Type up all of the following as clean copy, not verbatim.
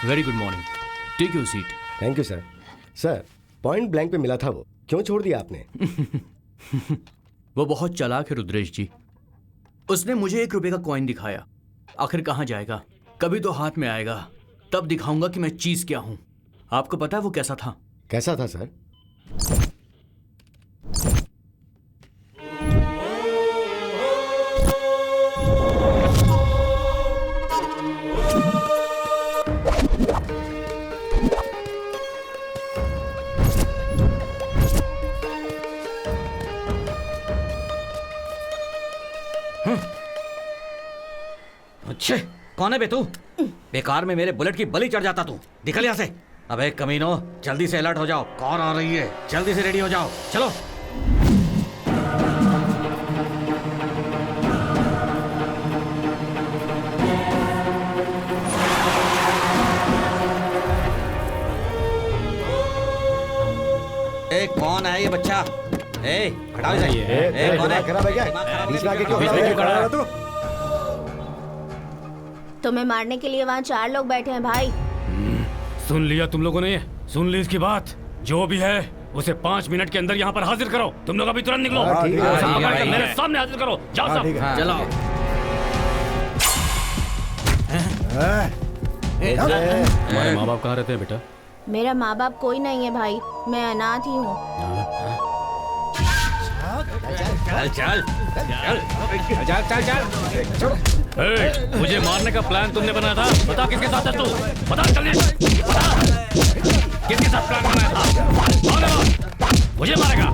Very good morning, take your seat. Thank you sir. Sir, point blank पे मिला था वो, क्यों छोड़ दिया आपने? वो बहुत चालाक है रुद्रेश जी। उसने मुझे 1 रुपए का कॉइन दिखाया। आखिर कहाँ जाएगा, कभी तो हाथ में आएगा, तब दिखाऊंगा कि मैं चीज क्या हूं। आपको पता है वो कैसा था? कैसा था सर? अच्छे, कौन है बे तू? बेकार में मेरे बुलेट की बलि चढ़ जाता तू। निकल यहाँ से। अबे कमीनो, जल्दी से अलर्ट हो जाओ, कौन आ रही है? जल्दी से रेडी हो जाओ, चलो। ए, कौन है ये बच्चा? ए, हटाओ इसे। कौन है? खराब है क्या? बीच में आके क्यों खड़ा है तू? तुम्हें मारने के लिए वहाँ 4 लोग बैठे हैं भाई। सुन लिया तुम लोगों ने? सुन ली इसकी बात? जो भी है उसे 5 मिनट के अंदर यहाँ पर हाजिर करो। तुम लोग अभी तुरंत निकलो। मेरे सामने हाजिर करो। जाओ सब। चलो। तुम्हारे माँ बाप कहाँ रहते हैं बेटा? मेरा माँ बाप कोई नहीं है भाई, मैं अनाथ ही हूँ। चल चल चल चल चल। मुझे मारने का प्लान तुमने बनाया था? बता किसके साथ है तू? बता जल्दी, बता किसके साथ प्लान बनाया था? मुझे मारेगा?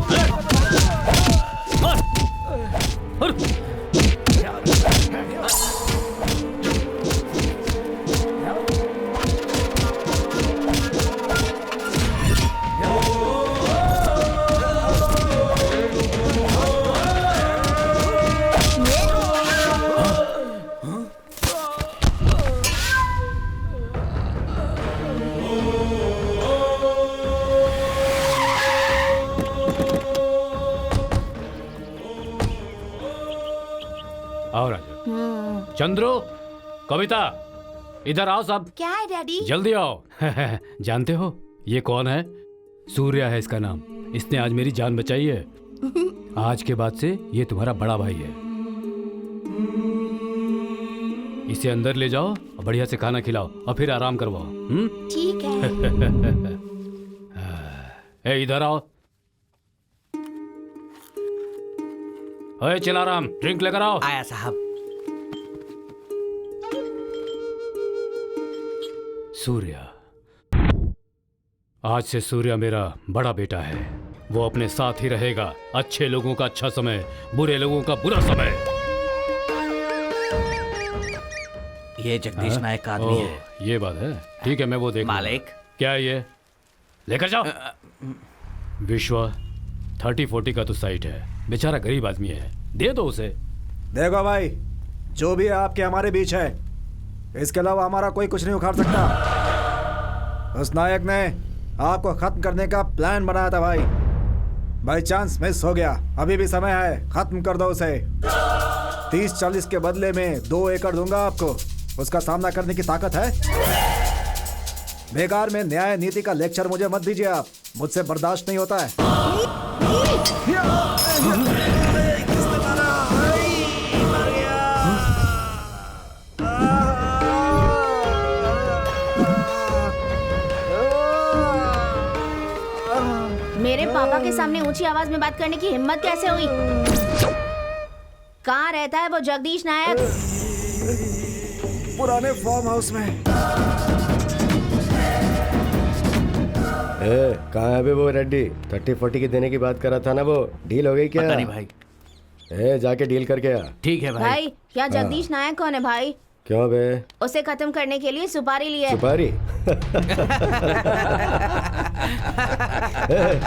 आओ राजा। चंद्रो, कविता, इधर आओ सब। क्या है डैडी? जल्दी आओ। जानते हो ये कौन है? सूर्या है इसका नाम। इसने आज मेरी जान बचाई है। आज के बाद से ये तुम्हारा बड़ा भाई है। इसे अंदर ले जाओ और बढ़िया से खाना खिलाओ और फिर आराम करवाओ। ठीक है। ए, इधर आओ। ओए चिलाराम, ड्रिंक लेकर आओ। आया साहब। सूर्या, आज से सूर्या मेरा बड़ा बेटा है। वो अपने साथ ही रहेगा। अच्छे लोगों का अच्छा समय, बुरे लोगों का बुरा समय। ये जगदीश नायक का आदमी है। ये बात है। ठीक है, मैं वो देख मालिक। क्या है ये? लेकर जाओ। विश्वा 30-40 का तो साइट है। बेचारा गरीब आदमी है, दे दो उसे। देखो भाई, जो भी है आपके हमारे बीच है, इसके अलावा हमारा कोई कुछ नहीं उखाड़ सकता। उस नायक ने आपको खत्म करने का प्लान बनाया था भाई। बाई चांस मिस हो गया, अभी भी समय है, खत्म कर दो उसे। 30-40 के बदले में 2 एकड़ दूंगा आपको। उसका सामना करने की ताकत है? बेकार में न्याय नीति का लेक्चर मुझे मत दीजिए आप, मुझसे बर्दाश्त नहीं होता है। मेरे पापा के सामने ऊंची आवाज में बात करने की हिम्मत कैसे हुई? कहाँ रहता है वो जगदीश नायक? पुराने फार्म हाउस में। कहाँ है अभी वो रेड्डी? 30-40 की देने की बात कर रहा था ना वो, डील हो गई क्या? पता नहीं भाई। जाके डील करके आ। ठीक है भाई। भाई, क्या जगदीश नायक कौन है भाई? क्यों बे? उसे खत्म करने के लिए सुपारी ली है। सुपारी?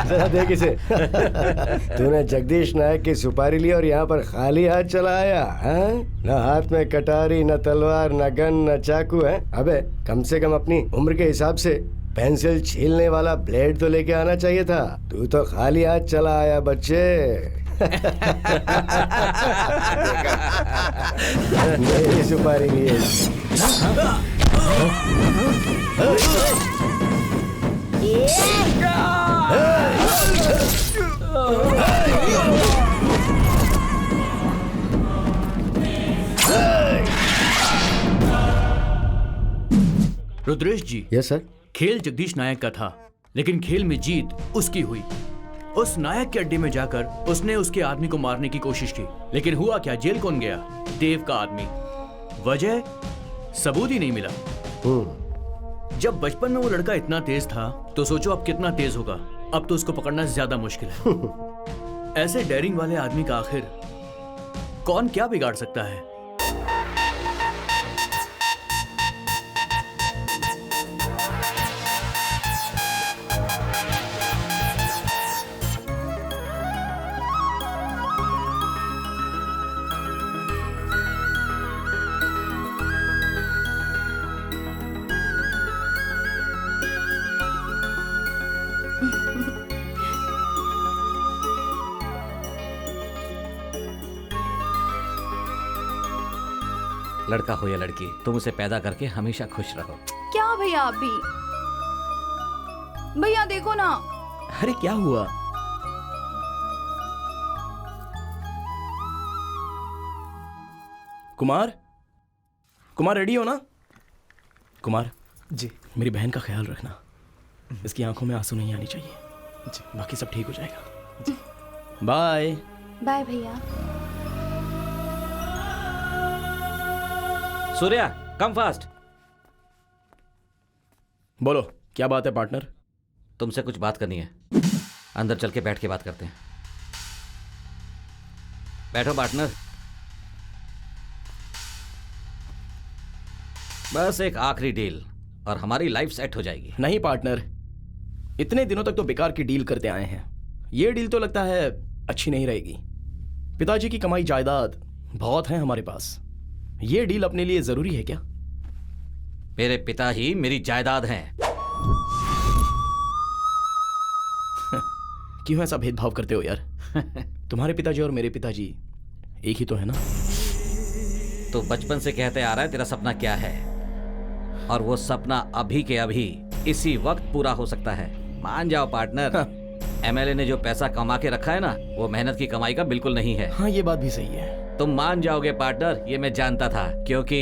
जरा देख इसे। तूने जगदीश नायक की सुपारी ली और यहाँ पर खाली हाथ चला आया है? न हाथ में कटारी, न तलवार, न गन, न चाकू है। अबे कम से कम अपनी उम्र के हिसाब से पेंसिल छीलने वाला ब्लेड तो लेके आना चाहिए था। तू तो खाली हाथ चला आया बच्चे। मेरी सुपारी लिए। रुद्रेश जी, यस सर। खेल जगदीश नायक का था, लेकिन खेल में जीत उसकी हुई। उस नायक के अड्डे में जाकर उसने उसके आदमी को मारने की कोशिश की, लेकिन हुआ क्या, जेल कौन गया? देव का आदमी। वजह? सबूत ही नहीं मिला। जब बचपन में वो लड़का इतना तेज था, तो सोचो अब कितना तेज होगा। अब तो उसको पकड़ना ज्यादा मुश्किल है। ऐसे डेयरिंग वाले आदमी का आखिर कौन क्या बिगाड़ सकता है? लड़का हो या लड़की, तुम उसे पैदा करके हमेशा खुश रहो। क्या भैया आप भी? भैया देखो ना। अरे क्या हुआ? कुमार, कुमार रेडी हो ना? कुमार जी। मेरी बहन का ख्याल रखना, इसकी आंखों में आंसू नहीं आनी चाहिए जी। बाकी सब ठीक हो जाएगा। बाय बाय भैया। Surya, come fast. बोलो, क्या बात है पार्टनर? तुमसे कुछ बात करनी है, अंदर चल के बैठ के बात करते हैं। बैठो पार्टनर। बस एक आखिरी डील और हमारी लाइफ सेट हो जाएगी। नहीं पार्टनर, इतने दिनों तक तो बेकार की डील करते आए हैं। ये डील तो लगता है अच्छी नहीं रहेगी। पिताजी की कमाई जायदाद बहुत है हमारे पास। ये डील अपने लिए जरूरी है क्या? मेरे पिता ही मेरी जायदाद हैं। क्यों ऐसा भेदभाव करते हो यार? तुम्हारे पिताजी और मेरे पिताजी एक ही तो है ना? तो बचपन से कहते आ रहा है तेरा सपना क्या है, और वो सपना अभी के अभी इसी वक्त पूरा हो सकता है। मान जाओ पार्टनर। एमएलए ने जो पैसा कमा के रखा है ना, वो मेहनत की कमाई का बिल्कुल नहीं है। हाँ, ये बात भी सही है। तुम मान जाओगे पार्टनर, ये मैं जानता था, क्योंकि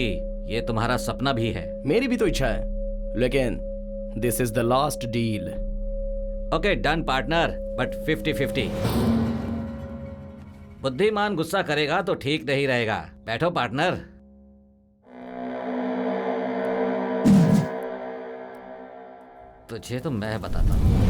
ये तुम्हारा सपना भी है। मेरी भी तो इच्छा है, लेकिन this is the last deal. Okay done partner, but 50-50। बुद्धिमान गुस्सा करेगा तो ठीक नहीं रहेगा। बैठो पार्टनर। तुझे तो मैं बताता हूं।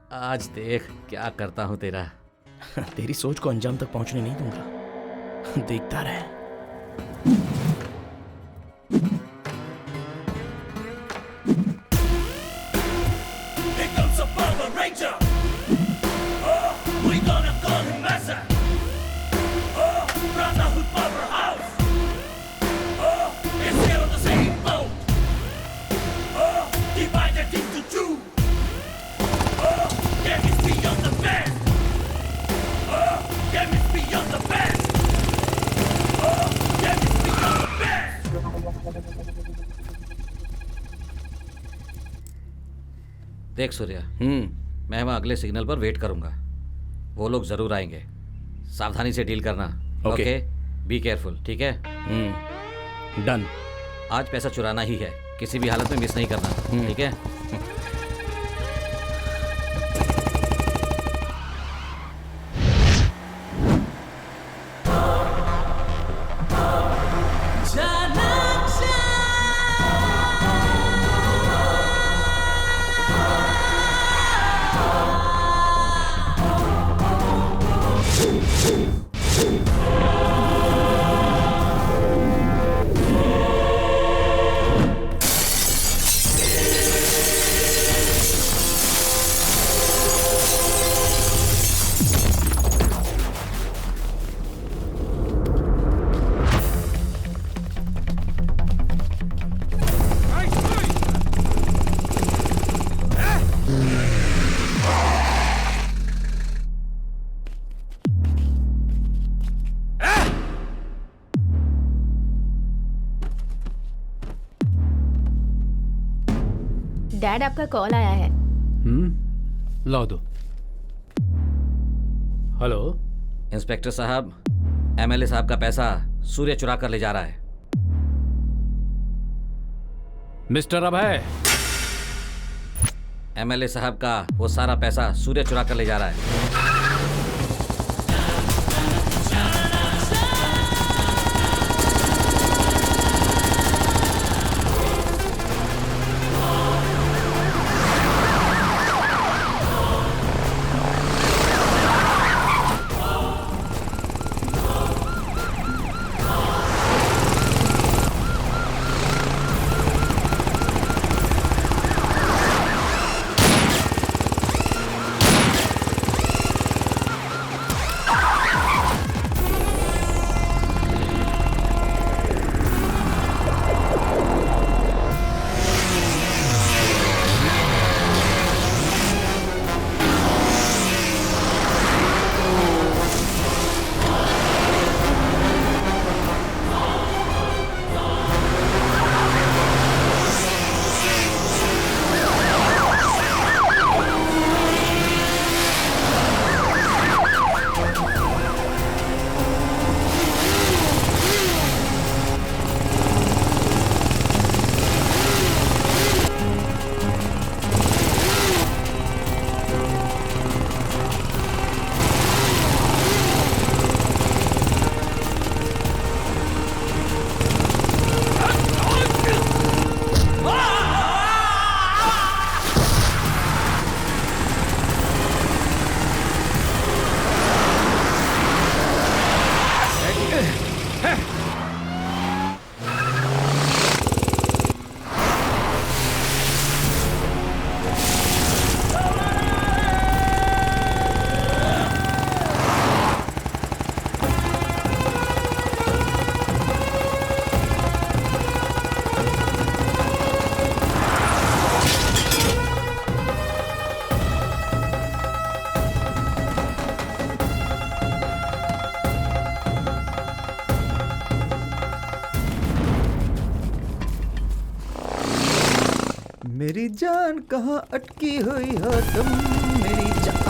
आज देख क्या करता हूं तेरा। तेरी सोच को अंजाम तक पहुंचने नहीं दूंगा, देखता रहे। देख सूर्या, मैं वहां अगले सिग्नल पर वेट करूंगा। वो लोग जरूर आएंगे। सावधानी से डील करना। ओके, बी केयरफुल, ठीक है? डन। आज पैसा चुराना ही है, किसी भी हालत में मिस नहीं करना, ठीक है? डैड आपका कॉल आया है। लाओ दो। हेलो। इंस्पेक्टर साहब, एमएलए साहब का पैसा सूर्य चुरा कर ले जा रहा है। मिस्टर अभय, एमएलए साहब का वो सारा पैसा सूर्य चुरा कर ले जा रहा है। मेरी जान कहाँ अटकी हुई हो तुम, मेरी जान।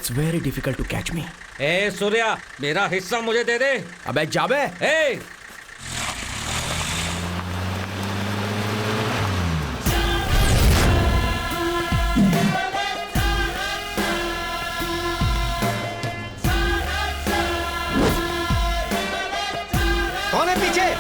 It's very difficult to catch me. ए सूर्या, मेरा हिस्सा मुझे दे दे। अबे जाबे। ए कौन है पीछे?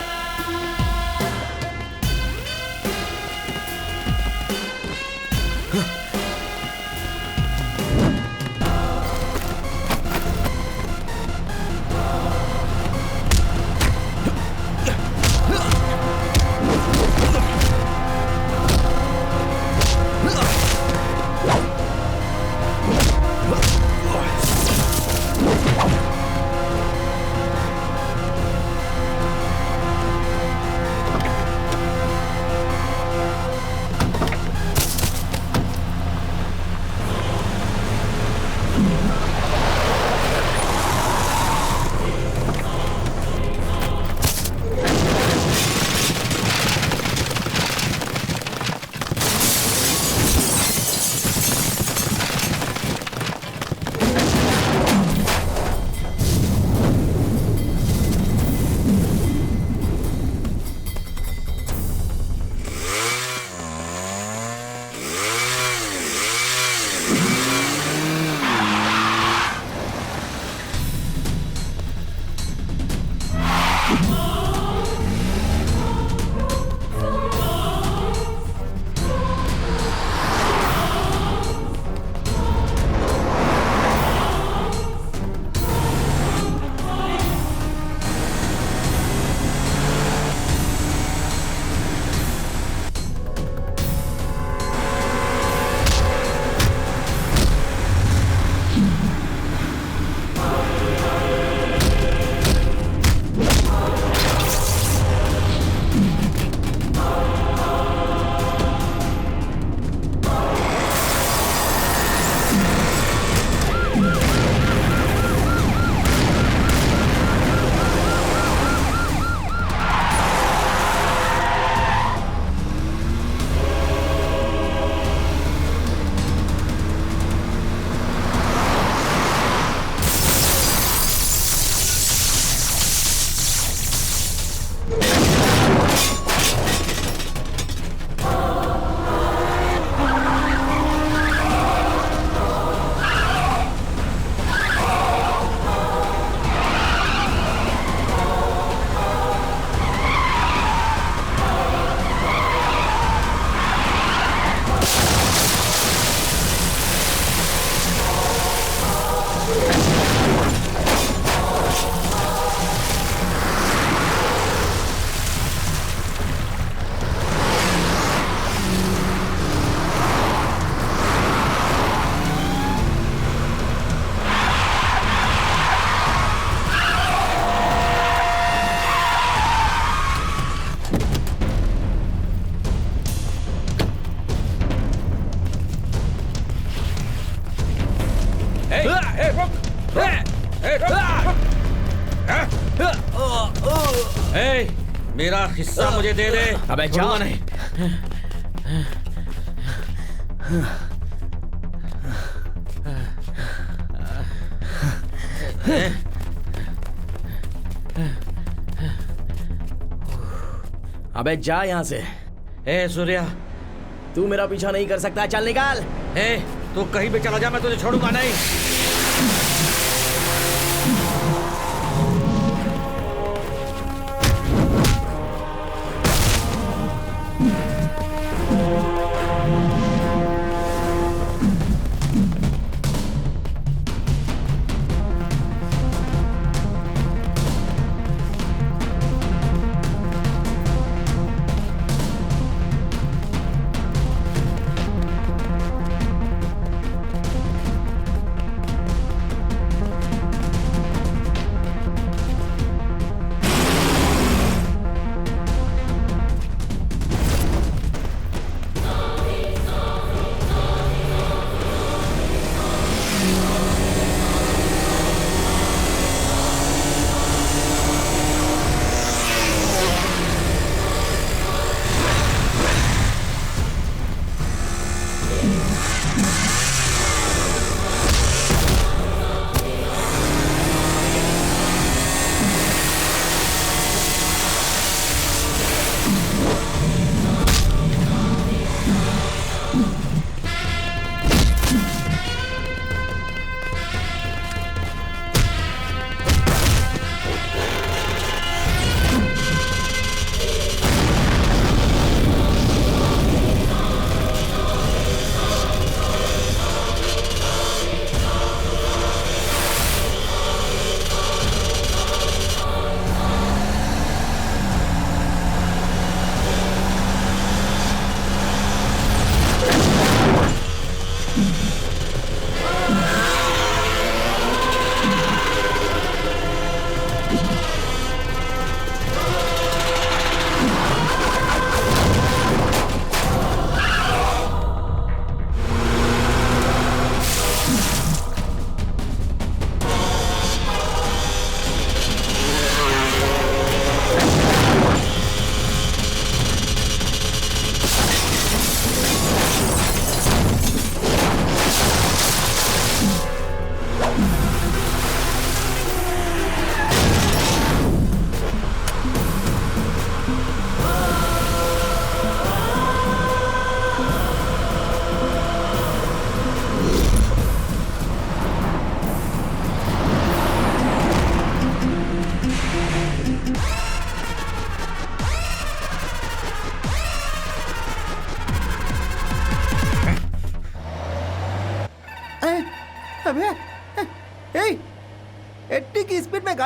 मेरा हिस्सा मुझे दे दे। अबे जा नहीं। अबे जा यहां से। ए सूर्या, तू मेरा पीछा नहीं कर सकता, चल निकाल। ए तू कहीं भी चला जा, मैं तुझे छोड़ूंगा नहीं।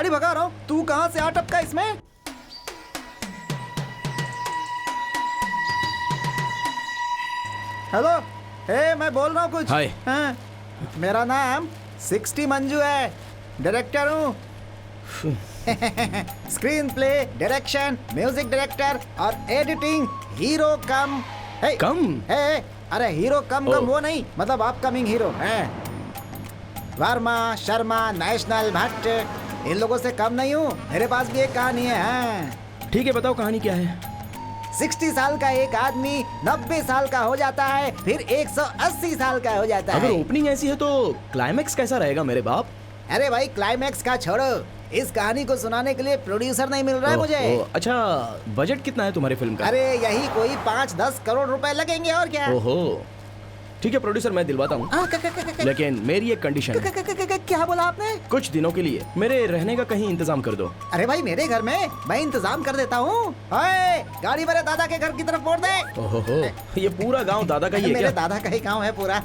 गाड़ी भगा रहा हूँ, तू कहाँ से आ टपका इसमें? हेलो, मैं बोल रहा हूँ कुछ। हाय। हाँ, मेरा नाम 60 मंजू है, डायरेक्टर हूँ। Screen play, direction, music director और एडिटिंग, हीरो कम अरे हीरो कम वो नहीं, मतलब अपकमिंग हीरो है। वर्मा, शर्मा, नेशनल, भट्ट, इन लोगों से कम नहीं हूँ। मेरे पास भी एक कहानी है। हाँ। ठीक है, बताओ कहानी क्या है। 60 साल का एक आदमी 90 साल का हो जाता है, फिर 180 साल का हो जाता अगर है। ओपनिंग ऐसी है तो क्लाइमैक्स कैसा रहेगा मेरे बाप? अरे भाई, क्लाइमैक्स का छोड़ो, इस कहानी को सुनाने के लिए प्रोड्यूसर नहीं मिल रहा है मुझे। अच्छा, बजट कितना है तुम्हारी फिल्म का? अरे यही कोई 5-10 करोड़ रुपए लगेंगे और क्या। ओहो, ठीक है प्रोड्यूसर, मैं दिलवाता हूँ, लेकिन मेरी एक कंडीशन है। क्या बोला आपने? कुछ दिनों के लिए मेरे रहने का कहीं इंतजाम कर दो। अरे भाई, मेरे घर में मैं इंतजाम कर देता हूँ। गाड़ी मेरे दादा के घर की तरफ मोड़ दे। ओहो, ये पूरा गांव दादा का ही है मेरे क्या? दादा का ही गाँव है पूरा।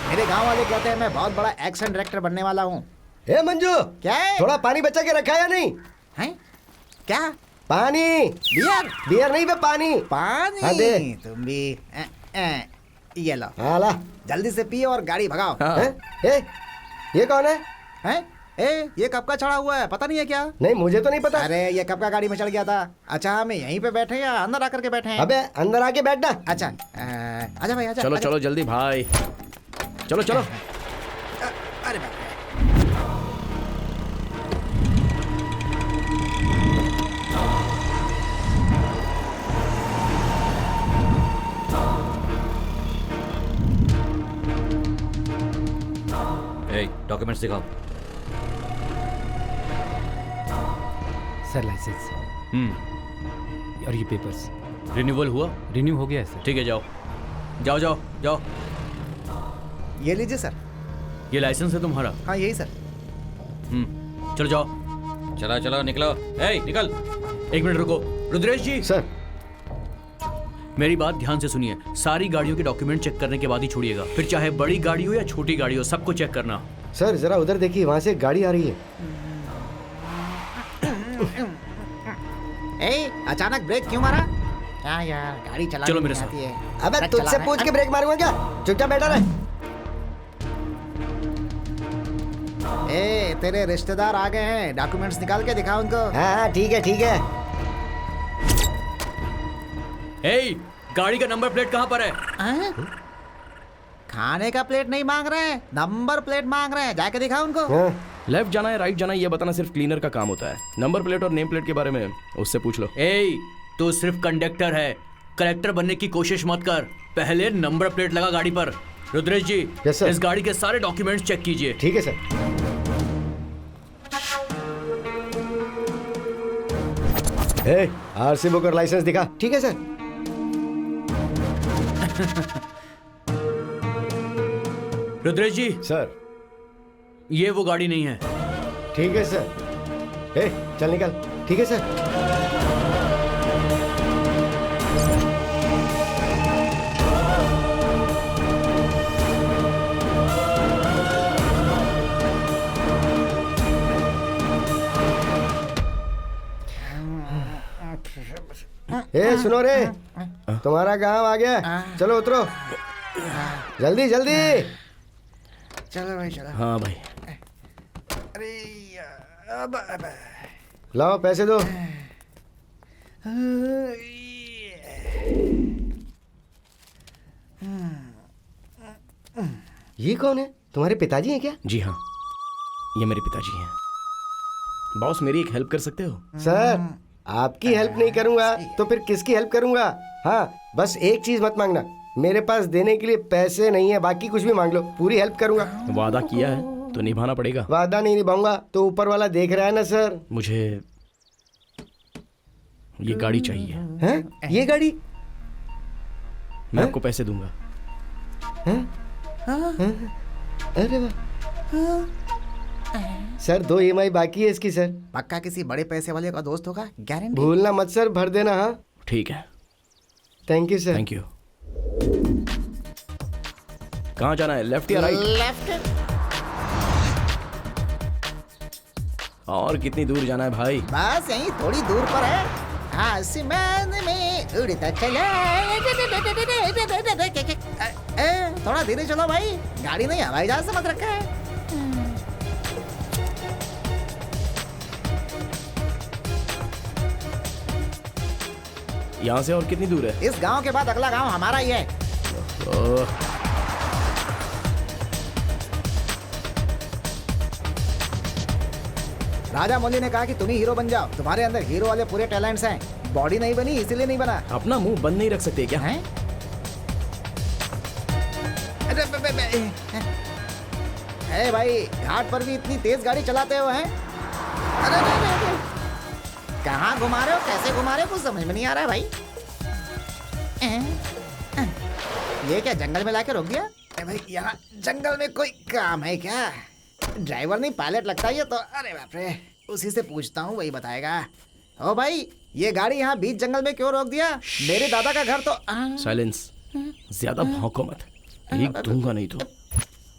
मेरे गांव वाले कहते हैं मैं बहुत बड़ा एक्शन डायरेक्टर बनने वाला हूँ। ए मंजू, क्या है? थोड़ा पानी बचा के रखा या नहीं? हैं? क्या? पानी। बियर? बियर नहीं बे, पानी। पानी? हाँ, दे। तुम भी ये लो, हाँ ला। जल्दी से पियो और गाड़ी भगाओ। हाँ। हैं? ए, ये कौन है? हैं? ये कब का चढ़ा हुआ है, पता नहीं है क्या? नहीं, मुझे तो नहीं पता। अरे ये कब का गाड़ी में चढ़ गया था? अच्छा, हम यहीं पे बैठे या अंदर आकर के बैठे हैं? अबे अंदर आके बैठना। अच्छा, आजा भाई, आजा। चलो आजा। चलो जल्दी भाई, चलो चलो। अरे बाप रे। डॉक्यूमेंट्स दिखाओ। सर लाइसेंस और ये पेपर्स रिन्यूअल हुआ? रिन्यू हो गया है सर। ठीक है, जाओ जाओ जाओ जाओ। ये लीजिए सर। ये लाइसेंस है तुम्हारा? हाँ यही सर। चलो जाओ। चलो चलो निकलो, निकल। एक मिनट रुको। रुद्रेश जी, सर, मेरी बात ध्यान से सुनिए। सारी गाड़ियों के डॉक्यूमेंट चेक करने के बाद ही छोड़िएगा। फिर चाहे बड़ी गाड़ी हो या छोटी गाड़ी हो, सबको चेक करना। सर जरा उधर देखिए, वहाँ से एक गाड़ी आ रही है। अचानक ब्रेक क्यों मारा? क्या यार, गाड़ी चलानी चलो मेरे नहीं साथ। आती है। अबे ट्रक तुझसे चलाना पूछ है। के ब्रेक मारूंगा क्या? चुपचाप बैठा रहे। तेरे रिश्तेदार आ गए हैं, डॉक्यूमेंट्स निकाल के दिखा उनको। हाँ ठीक है ठीक है। गाड़ी का नंबर प्लेट कहाँ पर है? खाने का प्लेट नहीं मांग रहे हैं, नंबर प्लेट मांग रहे हैं, जाके दिखा उनको। हाँ। लेफ्ट जाना है राइट जाना है ये बताना सिर्फ क्लीनर का काम होता है। नंबर प्लेट और नेम प्लेट के बारे में उससे पूछ लो। तू सिर्फ कंडक्टर है, कलेक्टर बनने की कोशिश मत कर। पहले नंबर प्लेट लगा गाड़ी पर। रुद्रेश जी, यस सर। इस गाड़ी के सारे डॉक्यूमेंट्स चेक कीजिए। ठीक है सर। आरसी बुक और लाइसेंस दिखा। ठीक है सर। रुद्रेश जी, सर ये वो गाड़ी नहीं है। ठीक है सर। चल निकल। ठीक है सर। सुनो रे, तुम्हारा गांव आ गया, चलो उतरो जल्दी जल्दी। चलो भाई चलो। हाँ भाई, अरे यार, लाओ पैसे दो। ये कौन है? तुम्हारे पिताजी हैं क्या? जी हाँ, ये मेरे पिताजी हैं। बॉस मेरी एक हेल्प कर सकते हो? सर आपकी हेल्प नहीं करूंगा तो फिर किसकी हेल्प करूंगा? हाँ बस एक चीज मत मांगना, मेरे पास देने के लिए पैसे नहीं है, बाकी कुछ भी मांग लो, पूरी हेल्प करूंगा। वादा किया है तो निभाना पड़ेगा। वादा नहीं निभाऊंगा तो ऊपर वाला देख रहा है ना सर। मुझे ये गाड़ी चाहिए। हैं? ये गाड़ी? मैं आपको पैसे दूंगा। अरे वाह सर, 2 EMI बाकी है इसकी सर। पक्का किसी बड़े पैसे वाले का दोस्त होगा, गारंटी। भूलना मत सर, भर देना। हाँ ठीक है, thank you sir. Thank you. कहाँ जाना है, लेफ्ट या राइट? लेफ्ट। और कितनी दूर जाना है भाई? बस यहीं थोड़ी दूर पर है। आसमान में उड़ता चला। थोड़ा धीरे चलो भाई, गाड़ी नहीं हवाई जहाज से मत रखा है। यहाँ से और कितनी दूर है? इस गांव के बाद अगला गांव हमारा ही है। ओह, राजा मौली ने कहा कि तुम ही हीरो बन जाओ, तुम्हारे अंदर हीरो वाले पूरे टैलेंट्स हैं। बॉडी नहीं बनी इसीलिए नहीं बना। अपना मुंह बंद नहीं रख सकते क्या? हैं? अरे भाई, घाट पर भी इतनी तेज गाड़ी चलाते हो हैं? अरे कहाँ घुमा रहे हो, कैसे घुमा रहे हो, कुछ समझ में नहीं आ रहा है भाई। ये क्या जंगल में लाके रोक दिया? अरे भाई, यहाँ जंगल में कोई काम है क्या? ड्राइवर नहीं पायलट लगता है ये तो। अरे बाप रे, उसी से पूछता हूँ, वही बताएगा। ओ भाई, ये गाड़ी यहाँ बीच जंगल में क्यों रोक दिया? मेरे दादा का घर तो साइलेंस, ज्यादा भौंको मत, एक दूंगा नहीं तो।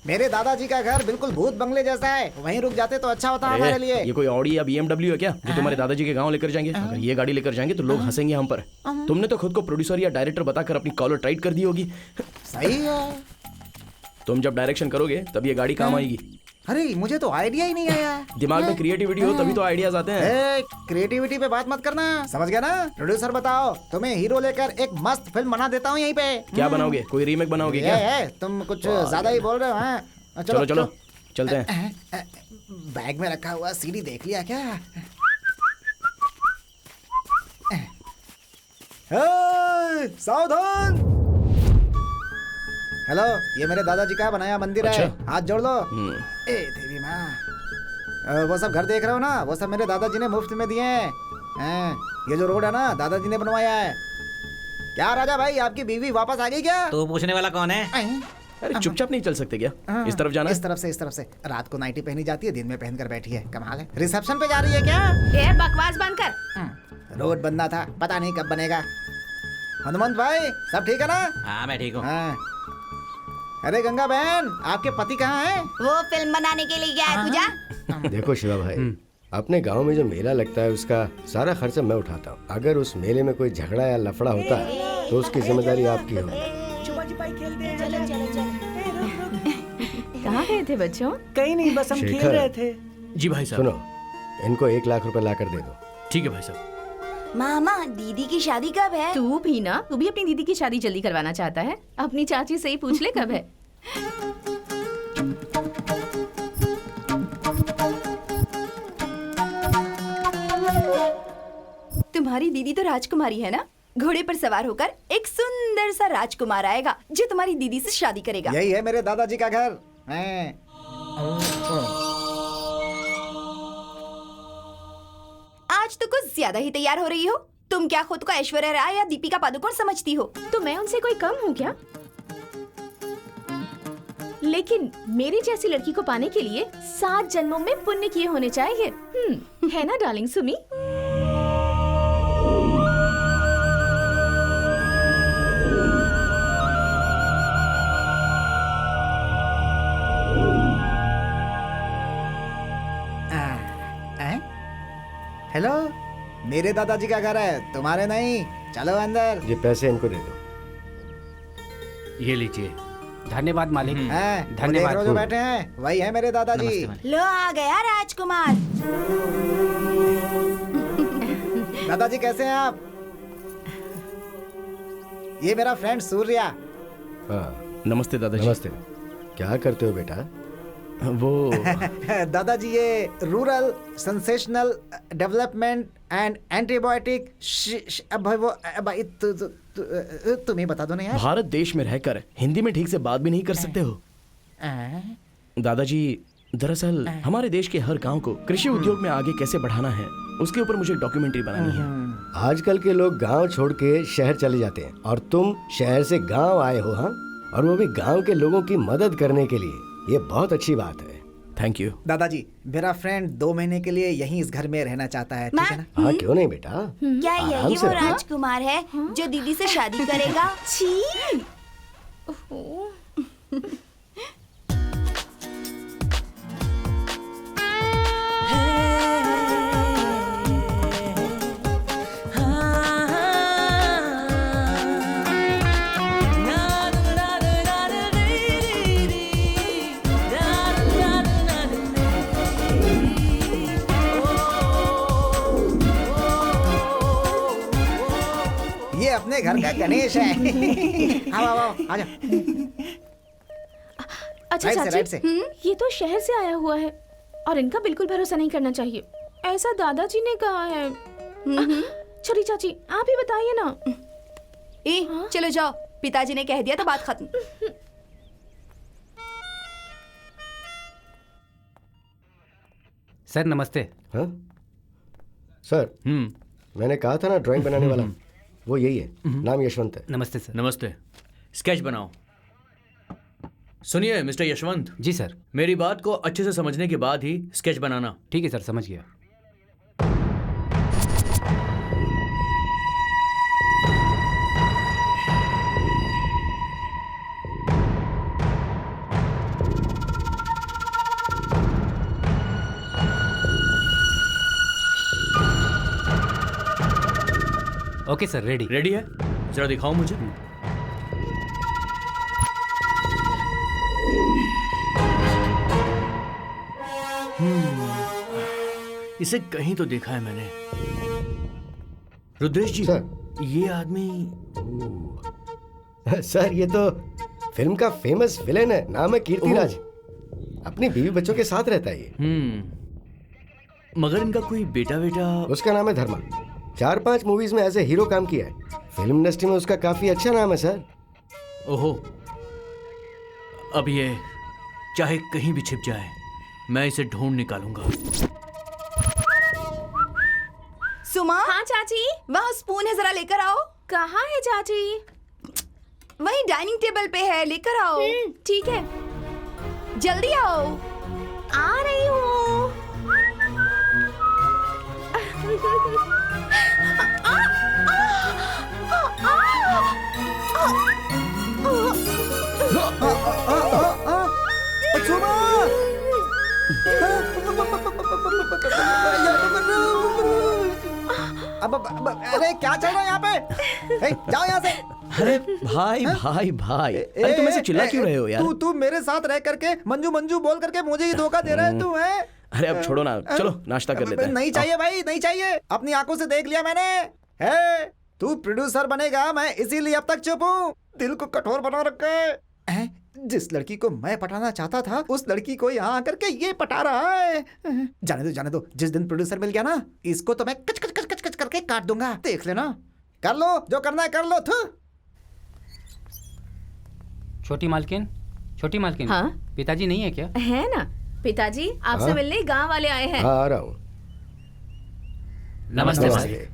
मेरे दादाजी का घर बिल्कुल भूत बंगले जैसा है, वहीं रुक जाते तो अच्छा होता हमारे लिए। ये कोई ऑडी या BMW है क्या जो तुम्हारे दादाजी के गांव लेकर जाएंगे? अगर ये गाड़ी लेकर जाएंगे तो लोग हंसेंगे हम पर। तुमने तो खुद को प्रोड्यूसर या डायरेक्टर बताकर अपनी कॉलर टाइट कर दी होगी। सही है। तुम जब डायरेक्शन करोगे तब ये गाड़ी काम आएगी। अरे मुझे तो आइडिया ही नहीं आया। दिमाग में क्रिएटिविटी हो तभी तो आइडियाज आते हैं। क्रिएटिविटी पे बात मत करना, समझ गया ना? प्रोड्यूसर बताओ, तुम्हें हीरो लेकर एक मस्त फिल्म बना देता हूँ यहीं पे। क्या बनाओगे, कोई रीमेक बनाओगे क्या? तुम कुछ ज्यादा ही बोल रहे हो। हाँ चलो चलो चलते हैं। बैग में रखा हुआ सीडी देख लिया क्या? सावधान। हेलो, ये मेरे दादाजी का बनाया मंदिर है, हाथ जोड़ लो। ए देवी माँ, वो सब घर देख रहे हो ना, वो सब मेरे दादाजी ने मुफ्त में दिए हैं। ये जो रोड है ना, दादाजी ने बनवाया है। क्या राजा भाई, आपकी बीवी वापस आ गई क्या? तो पूछने वाला कौन है? अरे चुपचाप नहीं चल सकते क्या? इस तरफ जाना है? इस तरफ से, इस तरफ से। रात को नाइटी पहनी जाती है, दिन में पहनकर बैठी है, कमाल है। रिसेप्शन पे जा रही है क्या? ये बकवास बंद कर। रोड बनना था, पता नहीं कब बनेगा। हनुमंत भाई, सब ठीक है ना? हाँ मैं ठीक हूँ। अरे गंगा बहन, आपके पति कहाँ हैं? वो फिल्म बनाने के लिए गया है, तू जा। देखो शिवा भाई, अपने गांव में जो मेला लगता है उसका सारा खर्चा मैं उठाता हूँ। अगर उस मेले में कोई झगड़ा या लफड़ा होता है तो उसकी जिम्मेदारी आपकी होगी। कहाँ गए थे बच्चों? कहीं नहीं, बस हम खेल रहे थे। जी भाई साहब। सुनो, इनको 1 लाख रुपए लाकर दे दो। ठीक है भाई साहब। मामा, दीदी की शादी कब है? तू भी ना, तू भी अपनी दीदी की शादी जल्दी करवाना चाहता है? अपनी चाची से ही पूछ ले कब है। तुम्हारी दीदी तो राजकुमारी है ना? घोड़े पर सवार होकर एक सुंदर सा राजकुमार आएगा जो तुम्हारी दीदी से शादी करेगा। यही है मेरे दादाजी का घर। आज तो कुछ ज्यादा ही तैयार हो रही हो। तुम क्या खुद को ऐश्वर्या राय या दीपिका पादुकोण समझती हो? तो मैं उनसे कोई कम हूँ क्या? लेकिन मेरी जैसी लड़की को पाने के लिए 7 जन्मों में पुण्य किए होने चाहिए। है ना डार्लिंग सुमी? हेलो, मेरे दादाजी का घर है, तुम्हारे नहीं। चलो अंदर। ये पैसे इनको दे दो। ये लीजिए। धन्यवाद मालिक। धन्यवाद। जो बैठे हैं वही है मेरे दादाजी। लो आ गया राजकुमार। दादाजी कैसे हैं आप? ये मेरा फ्रेंड सूर्या। हाँ, नमस्ते दादाजी। नमस्ते। क्या करते हो बेटा? वो दादाजी ये rural sensational development and antibiotic भाई तुम ही बता दो ना यार। भारत देश में रहकर हिंदी में ठीक से बात भी नहीं कर सकते हो दादाजी। दरअसल हमारे देश के हर गांव को कृषि उद्योग में आगे कैसे बढ़ाना है उसके ऊपर मुझे डॉक्यूमेंट्री बनानी है। आजकल के लोग गांव छोड़ के शहर चले जाते हैं और तुम शहर से गांव आए हो। हाँ, और वो भी गांव के लोगों की मदद करने के लिए। ये बहुत अच्छी बात है। थैंक यू दादाजी। मेरा फ्रेंड 2 महीने के लिए यहीं इस घर में रहना चाहता है, ठीक है ना? हाँ, क्यों नहीं बेटा। क्या यही वो राजकुमार है जो दीदी से शादी करेगा? छी। अपने घर का गणेश है। आओ आओ आओ, आ जाओ। अच्छा राइट से, राइट से। चाची, ये तो शहर से आया हुआ है और इनका बिल्कुल भरोसा नहीं करना चाहिए, ऐसा दादाजी ने कहा है। छोटी चाची, आप ही बताइए ना। चलो जाओ, पिताजी ने कह दिया तो बात खत्म। सर नमस्ते। हाँ सर, मैंने कहा था ना ड्राइंग बनाने वाला, वो यही है। नाम यशवंत है। नमस्ते सर। नमस्ते। स्केच बनाओ। सुनिए मिस्टर यशवंत। जी सर। मेरी बात को अच्छे से समझने के बाद ही स्केच बनाना। ठीक है सर, समझ गया। Okay sir, ready. रेडी है? जरा दिखाओ मुझे। इसे कहीं तो देखा है मैंने। रुद्रेश जी सर, ये आदमी। सर ये तो फिल्म का फेमस विलेन है, नाम है कीर्तिराज। अपनी बीवी बच्चों के साथ रहता है ये। मगर इनका कोई बेटा बेटा? उसका नाम है धर्मा। 4-5 मूवीज में एज ए हीरो काम किया है। फिल्म इंडस्ट्री में उसका काफी अच्छा नाम है सर। ओहो, अब ये चाहे कहीं भी छिप जाए, मैं इसे ढूंढ निकालूंगा। सुमा। हाँ चाची। वहाँ स्पून है, जरा लेकर आओ। कहाँ है चाची? वहीं डाइनिंग टेबल पे है, लेकर आओ। ठीक है, जल्दी आओ। आ रही हूँ। अरे क्या चल रहा है यहाँ पे? जाओ यहाँ से। अरे भाई भाई भाई, अरे तुम ऐसे चिल्ला क्यों रहे हो यार? तू मेरे साथ रह करके मंजू मंजू बोल करके मुझे ही धोखा दे रहा है तू, है? अरे अब छोड़ो ना, चलो नाश्ता कर लेते हैं। नहीं चाहिए भाई, नहीं चाहिए। अपनी आंखों से देख लिया मैंने। है तू प्रोड्यूसर बनेगा, मैं इसीलिए अब तक चुप हूँ। दिल को कठोर बना रखा है। जिस लड़की को मैं पटाना चाहता था, उस लड़की को यहाँ आकर के ये पटा रहा है। जाने दो। जिस दिन प्रोड्यूसर मिल गया ना, इसको तो मैं कच कच कच कच कच करके काट दूंगा। देख लेना। कर लो जो करना है, कर लो। छोटी मालकिन, छोटी मालकिन। हाँ? पिताजी नहीं है क्या? है ना, पिताजी आपसे हाँ? मिलने गांव वाले आए हैं। हाँ, आ रहा हूँ। नमस्ते सर।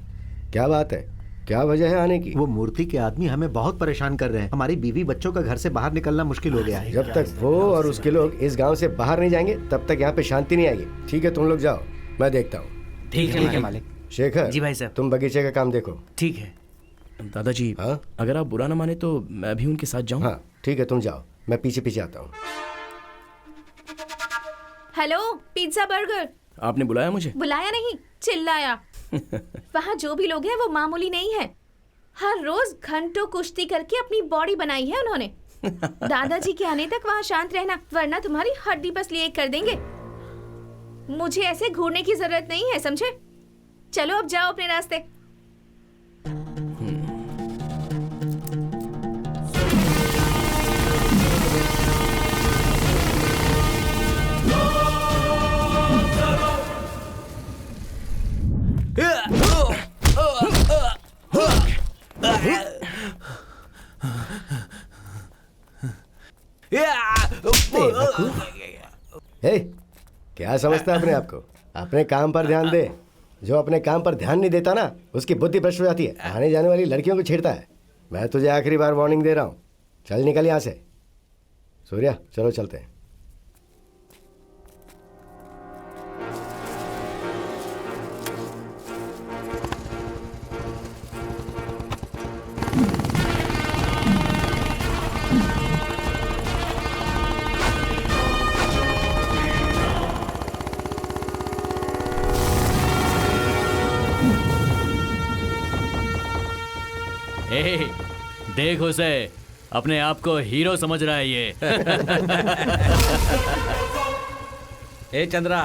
क्या बात है, क्या वजह है आने की? वो मूर्ति के आदमी हमें बहुत परेशान कर रहे हैं। हमारी बीवी बच्चों का घर से बाहर निकलना मुश्किल हो गया है। जब तक वो और उसके लोग इस गांव से बाहर नहीं जाएंगे, तब तक यहाँ पे शांति नहीं आएगी। ठीक है, तुम लोग जाओ, मैं देखता हूँ। ठीक है मालिक। शेखर। जी भाई साहब। तुम बगीचे का काम देखो। ठीक है दादाजी। हाँ? अगर आप बुरा ना माने तो मैं भी उनके साथ जाऊं? हाँ ठीक है, तुम जाओ, मैं पीछे पीछे आता हूँ। Hello, pizza burger. आपने बुलाया मुझे? बुलाया नहीं, चिल्लाया। वहाँ जो भी लोग हैं वो मामूली नहीं है। हर रोज घंटों कुश्ती करके अपनी बॉडी बनाई है उन्होंने। दादाजी के आने तक वहाँ शांत रहना, वरना तुम्हारी हड्डी पसली एक कर देंगे। मुझे ऐसे घूरने की जरूरत नहीं है, समझे? चलो अब जाओ अपने रास्ते। हे, क्या समझता है अपने आप को? अपने काम पर ध्यान दे। जो अपने काम पर ध्यान नहीं देता ना, उसकी बुद्धि भ्रष्ट हो जाती है। आने जाने वाली लड़कियों को छेड़ता है। मैं तुझे आखिरी बार वार्निंग दे रहा हूँ, चल निकल यहाँ से। सूर्या चलो चलते हैं। देख उसे, अपने आप को हीरो समझ रहा है ये। ए चंद्रा,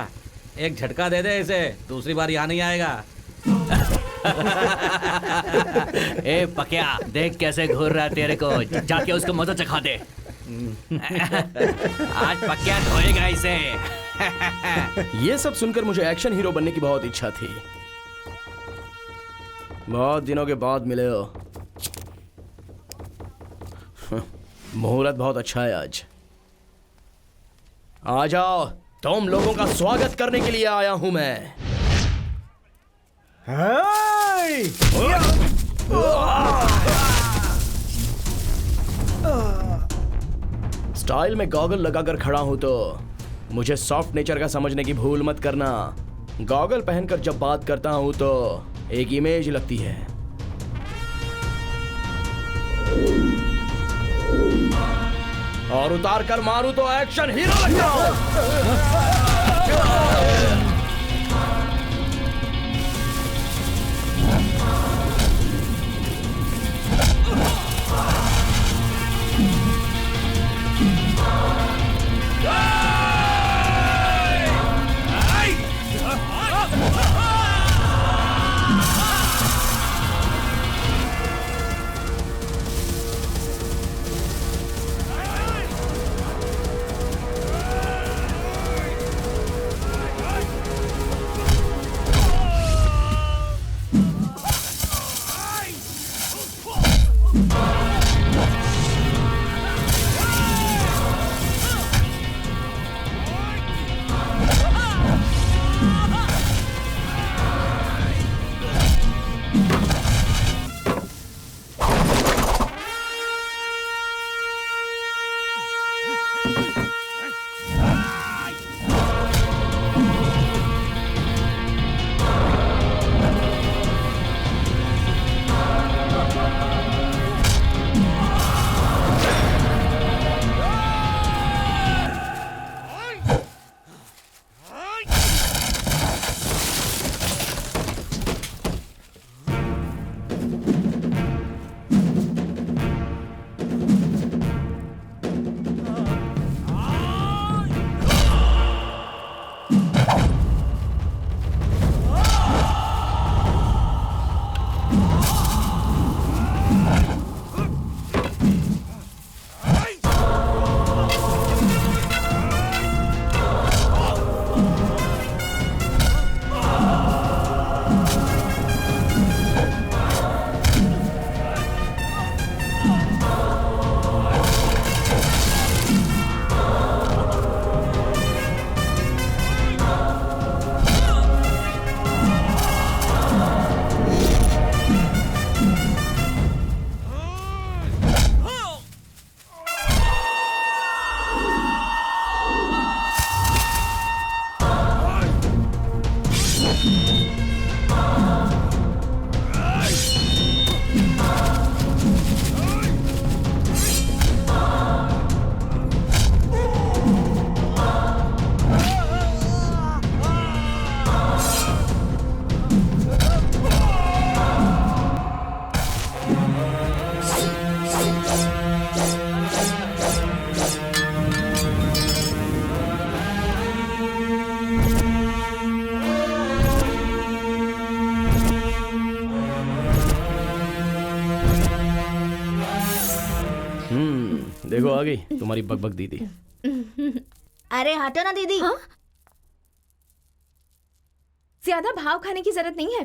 एक झटका दे दे इसे, दूसरी बार यहाँ नहीं आएगा। ए पकिया, देख कैसे घूर रहा है तेरे को, जाके उसको मजा चखा दे। आज पकिया धोएगा इसे। ये सब सुनकर मुझे एक्शन हीरो बनने की बहुत इच्छा थी। बहुत दिनों के बाद मिले हो। मुहूर्त बहुत अच्छा है आज। आ जाओ, तुम लोगों का स्वागत करने के लिए आया हूं मैं। स्टाइल में गॉगल लगाकर खड़ा हूं तो मुझे सॉफ्ट नेचर का समझने की भूल मत करना। गॉगल पहनकर जब बात करता हूं तो एक इमेज लगती है। और उतार कर मारूं तो एक्शन हीरो लगता हूं। देखो आ गई तुम्हारी बकबक दीदी। अरे हटो ना दीदी। हाँ? ज्यादा भाव खाने की जरूरत नहीं है।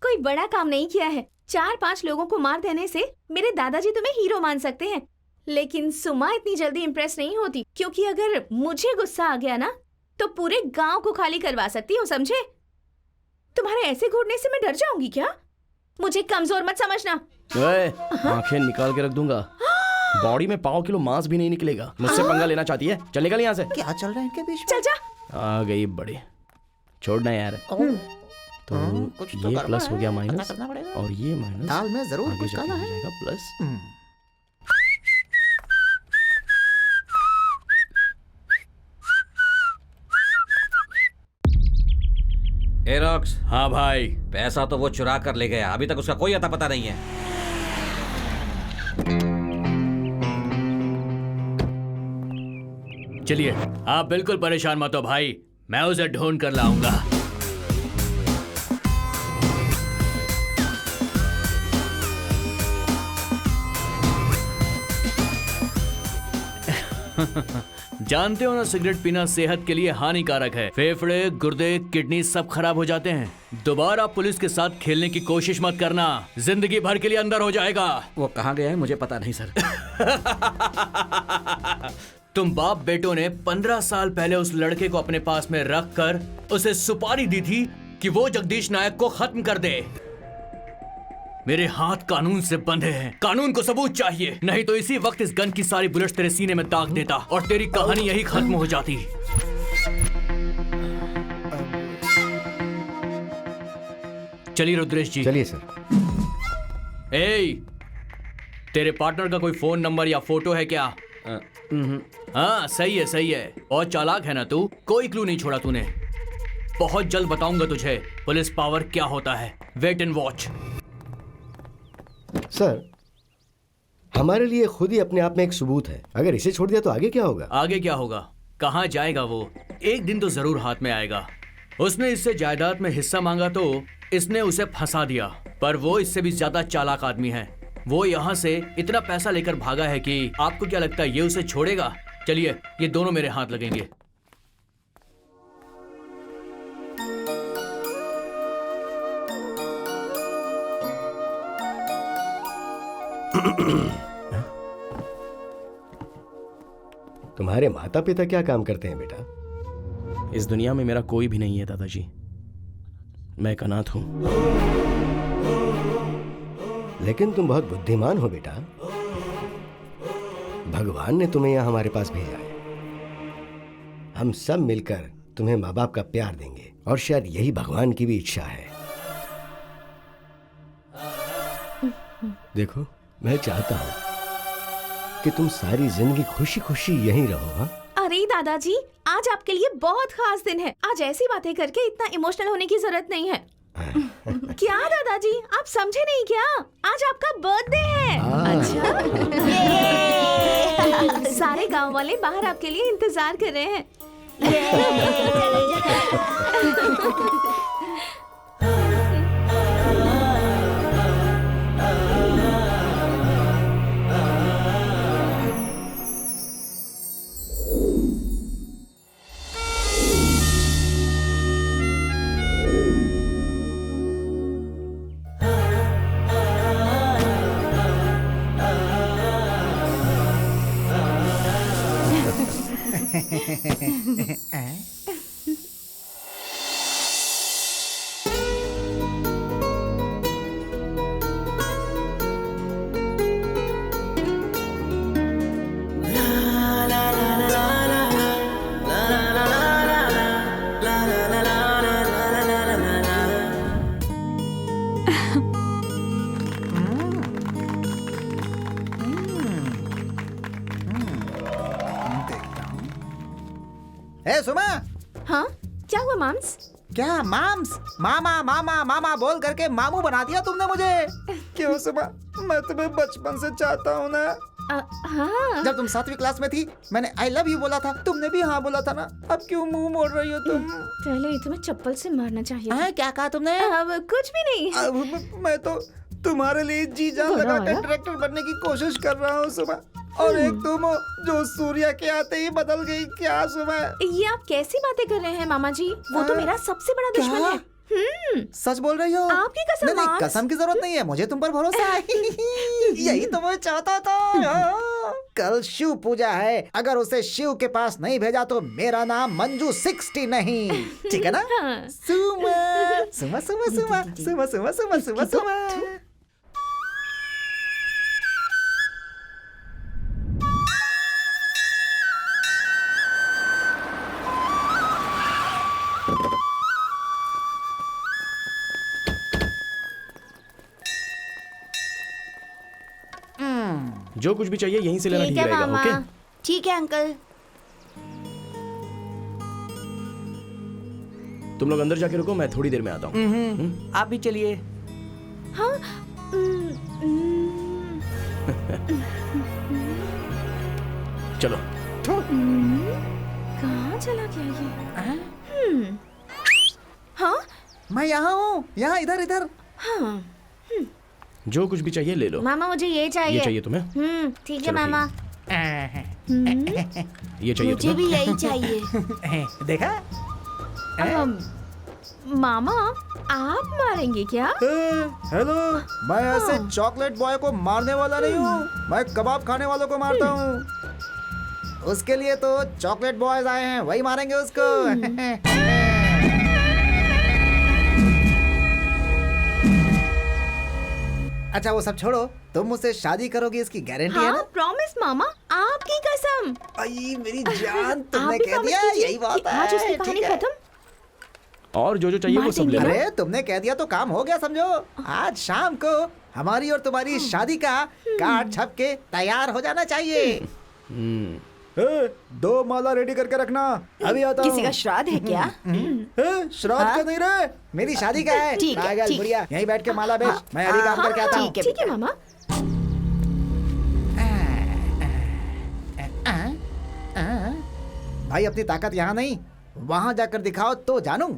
कोई बड़ा काम नहीं किया है। 4-5 लोगों को मार देने से मेरे दादाजी तुम्हें हीरो मान सकते हैं, लेकिन सुमा इतनी जल्दी इंप्रेस नहीं होती, क्योंकि अगर मुझे गुस्सा आ गया ना तो पूरे गांव को खाली करवा सकती हूँ, समझे? तुम्हारे ऐसे घूरने से मैं डर जाऊंगी क्या? मुझे कमजोर मत समझना। आंखें निकाल के रख दूंगा। बॉडी में 5 किलो मांस भी नहीं निकलेगा। मुझसे पंगा लेना चाहती है? चल निकल यहाँ से। क्या चल रहा है इनके बीच में? चल जा। आ गई बड़ी, छोड़ना यार। तो कुछ ये प्लस हो गया माइनस, और ये माइनस दाल में जरूर आगे कुछ काला है। जाएगा प्लस। एरोक्स। हाँ भाई। पैसा तो वो चुरा कर ले गया, अभी तक उसका कोई अता पता नहीं है। चलिए आप बिल्कुल परेशान मत हो भाई, मैं उसे ढूंढ कर लाऊंगा। जानते हो ना, सिगरेट पीना सेहत के लिए हानिकारक है। फेफड़े, गुर्दे, किडनी सब खराब हो जाते हैं। दोबारा पुलिस के साथ खेलने की कोशिश मत करना, जिंदगी भर के लिए अंदर हो जाएगा। वो कहाँ गया है मुझे पता नहीं सर। तुम बाप बेटों ने 15 साल पहले उस लड़के को अपने पास में रख कर उसे सुपारी दी थी कि वो जगदीश नायक को खत्म कर दे। मेरे हाथ कानून से बंधे हैं, कानून को सबूत चाहिए, नहीं तो इसी वक्त इस गन की सारी बुलेट्स तेरे सीने में दाग देता और तेरी कहानी यही खत्म हो जाती। चलिए रुद्रेश जी। चलिए सर। तेरे पार्टनर का कोई फोन नंबर या फोटो है क्या? हाँ सही है सही है, और चालाक है ना तू, कोई क्लू नहीं छोड़ा तूने। बहुत जल्द बताऊंगा तुझे पुलिस पावर क्या होता है। Wait and watch. सर, हमारे लिए खुद ही अपने आप में एक सबूत है। अगर इसे छोड़ दिया तो आगे क्या होगा? आगे क्या होगा? कहाँ जाएगा वो? एक दिन तो जरूर हाथ में आएगा। उसने इससे जायदाद में हिस्सा मांगा तो इसने उसे फंसा दिया, पर वो इससे भी ज्यादा चालाक आदमी है। वो यहाँ से इतना पैसा लेकर भागा है कि आपको क्या लगता है ये उसे छोड़ेगा? चलिए, ये दोनों मेरे हाथ लगेंगे। तुम्हारे माता पिता क्या काम करते हैं बेटा? इस दुनिया में मेरा कोई भी नहीं है दादाजी, मैं एक अनाथ हूं। लेकिन तुम बहुत बुद्धिमान हो बेटा। भगवान ने तुम्हें यहाँ हमारे पास भेजा है। हम सब मिलकर तुम्हें माँ बाप का प्यार देंगे, और शायद यही भगवान की भी इच्छा है। देखो, मैं चाहता हूँ कि तुम सारी जिंदगी खुशी खुशी यहीं रहो। हाँ? अरे दादाजी, आज आपके लिए बहुत खास दिन है। आज ऐसी बातें करके इतना इमोशनल होने की जरूरत नहीं है। क्या दादाजी, आप समझे नहीं क्या? आज आपका बर्थडे है। अच्छा। सारे गांव वाले बाहर आपके लिए इंतजार कर रहे हैं। सुमा। हाँ, क्या हुआ माम्स? क्या माम्स? मामा मामा मामा बोल करके मामू बना दिया तुमने मुझे। क्यों सुमा? मैं तुम्हें बचपन से चाहता हूँ ना। हाँ। जब तुम 7वीं क्लास में थी, मैंने आई लव यू बोला था, तुमने भी हाँ बोला था ना। अब क्यों मुंह मोड़ रही हो तुम? पहले ही तुम्हें चप्पल से मारना चाहिए। हाँ, क्या कहा तुमने? अब कुछ भी नहीं। मैं तो तुम्हारे लिए जी जान लगाकर डायरेक्टर बनने की कोशिश कर रहा हूँ सुबह, और एक तुम हो जो सूर्या के आते ही बदल गई। क्या सुबह? ये आप कैसी बातें कर रहे हैं मामा जी? वो तो मेरा सबसे बड़ा दुश्मन है। सच बोल रही हो? आपकी कसम। नहीं, कसम की जरूरत नहीं है, मुझे तुम पर भरोसा है। यही तो मैं चाहता था। कल शिव पूजा है, अगर उसे शिव के पास नहीं भेजा तो मेरा नाम मंजू 60 नहीं, ठीक है ना? सुमा सुमा सुमा सुमा सुमा सुमा सुमा सुमा सुमा। जो कुछ भी चाहिए यहीं से लेना ठीक रहेगा। ओके? ठीक है अंकल। तुम लोग अंदर जाके रुको, मैं थोड़ी देर में आता हूँ। आप भी चलिए। हाँ। चलो। कहाँ चला गया ये? हाँ, मैं यहाँ हूँ, यहाँ इधर इधर। हाँ। जो कुछ भी चाहिए ले लो। मामा मुझे ये चाहिए। ये चाहिए तुम्हें? ठीक है मामा। ये चाहिए मुझे भी यही चाहिए। देखा? मामा आप मारेंगे क्या? हेलो, मैं ऐसे चॉकलेट बॉय को मारने वाला नहीं हूँ। मैं कबाब खाने वालों को मारता हूँ। उसके लिए तो चॉकलेट बॉयज आए हैं, वही मारेंगे उसको। अच्छा वो सब छोड़ो, तुम मुझसे शादी करोगी इसकी गारंटी है ना? प्रॉमिस मामा, आपकी कसम। आई मेरी जान, तुमने आप भी कह promise दिया, कीजिए यही बात कि है। आज उसकी कहानी ठीक है। खत्म। और जो चाहिए वो सब ले लो। अरे तुमने कह दिया तो काम हो गया समझो। आज शाम को हमारी और तुम्हारी शादी का कार्ड छप के तैयार हो जाना चाहिए। ए, 2 माला रेडी करके रखना, अभी आता हूँ। किसी का श्राद्ध है क्या? श्राद्ध का नहीं रे, मेरी शादी का है। ठीक है, पागल ठीक। बुढ़िया, यहीं बैठ के माला बेच, मैं अभी काम करके आता हूँ। ठीक है मामा। भाई अपनी ताकत यहाँ नहीं, वहाँ जाकर दिखाओ तो जानूं।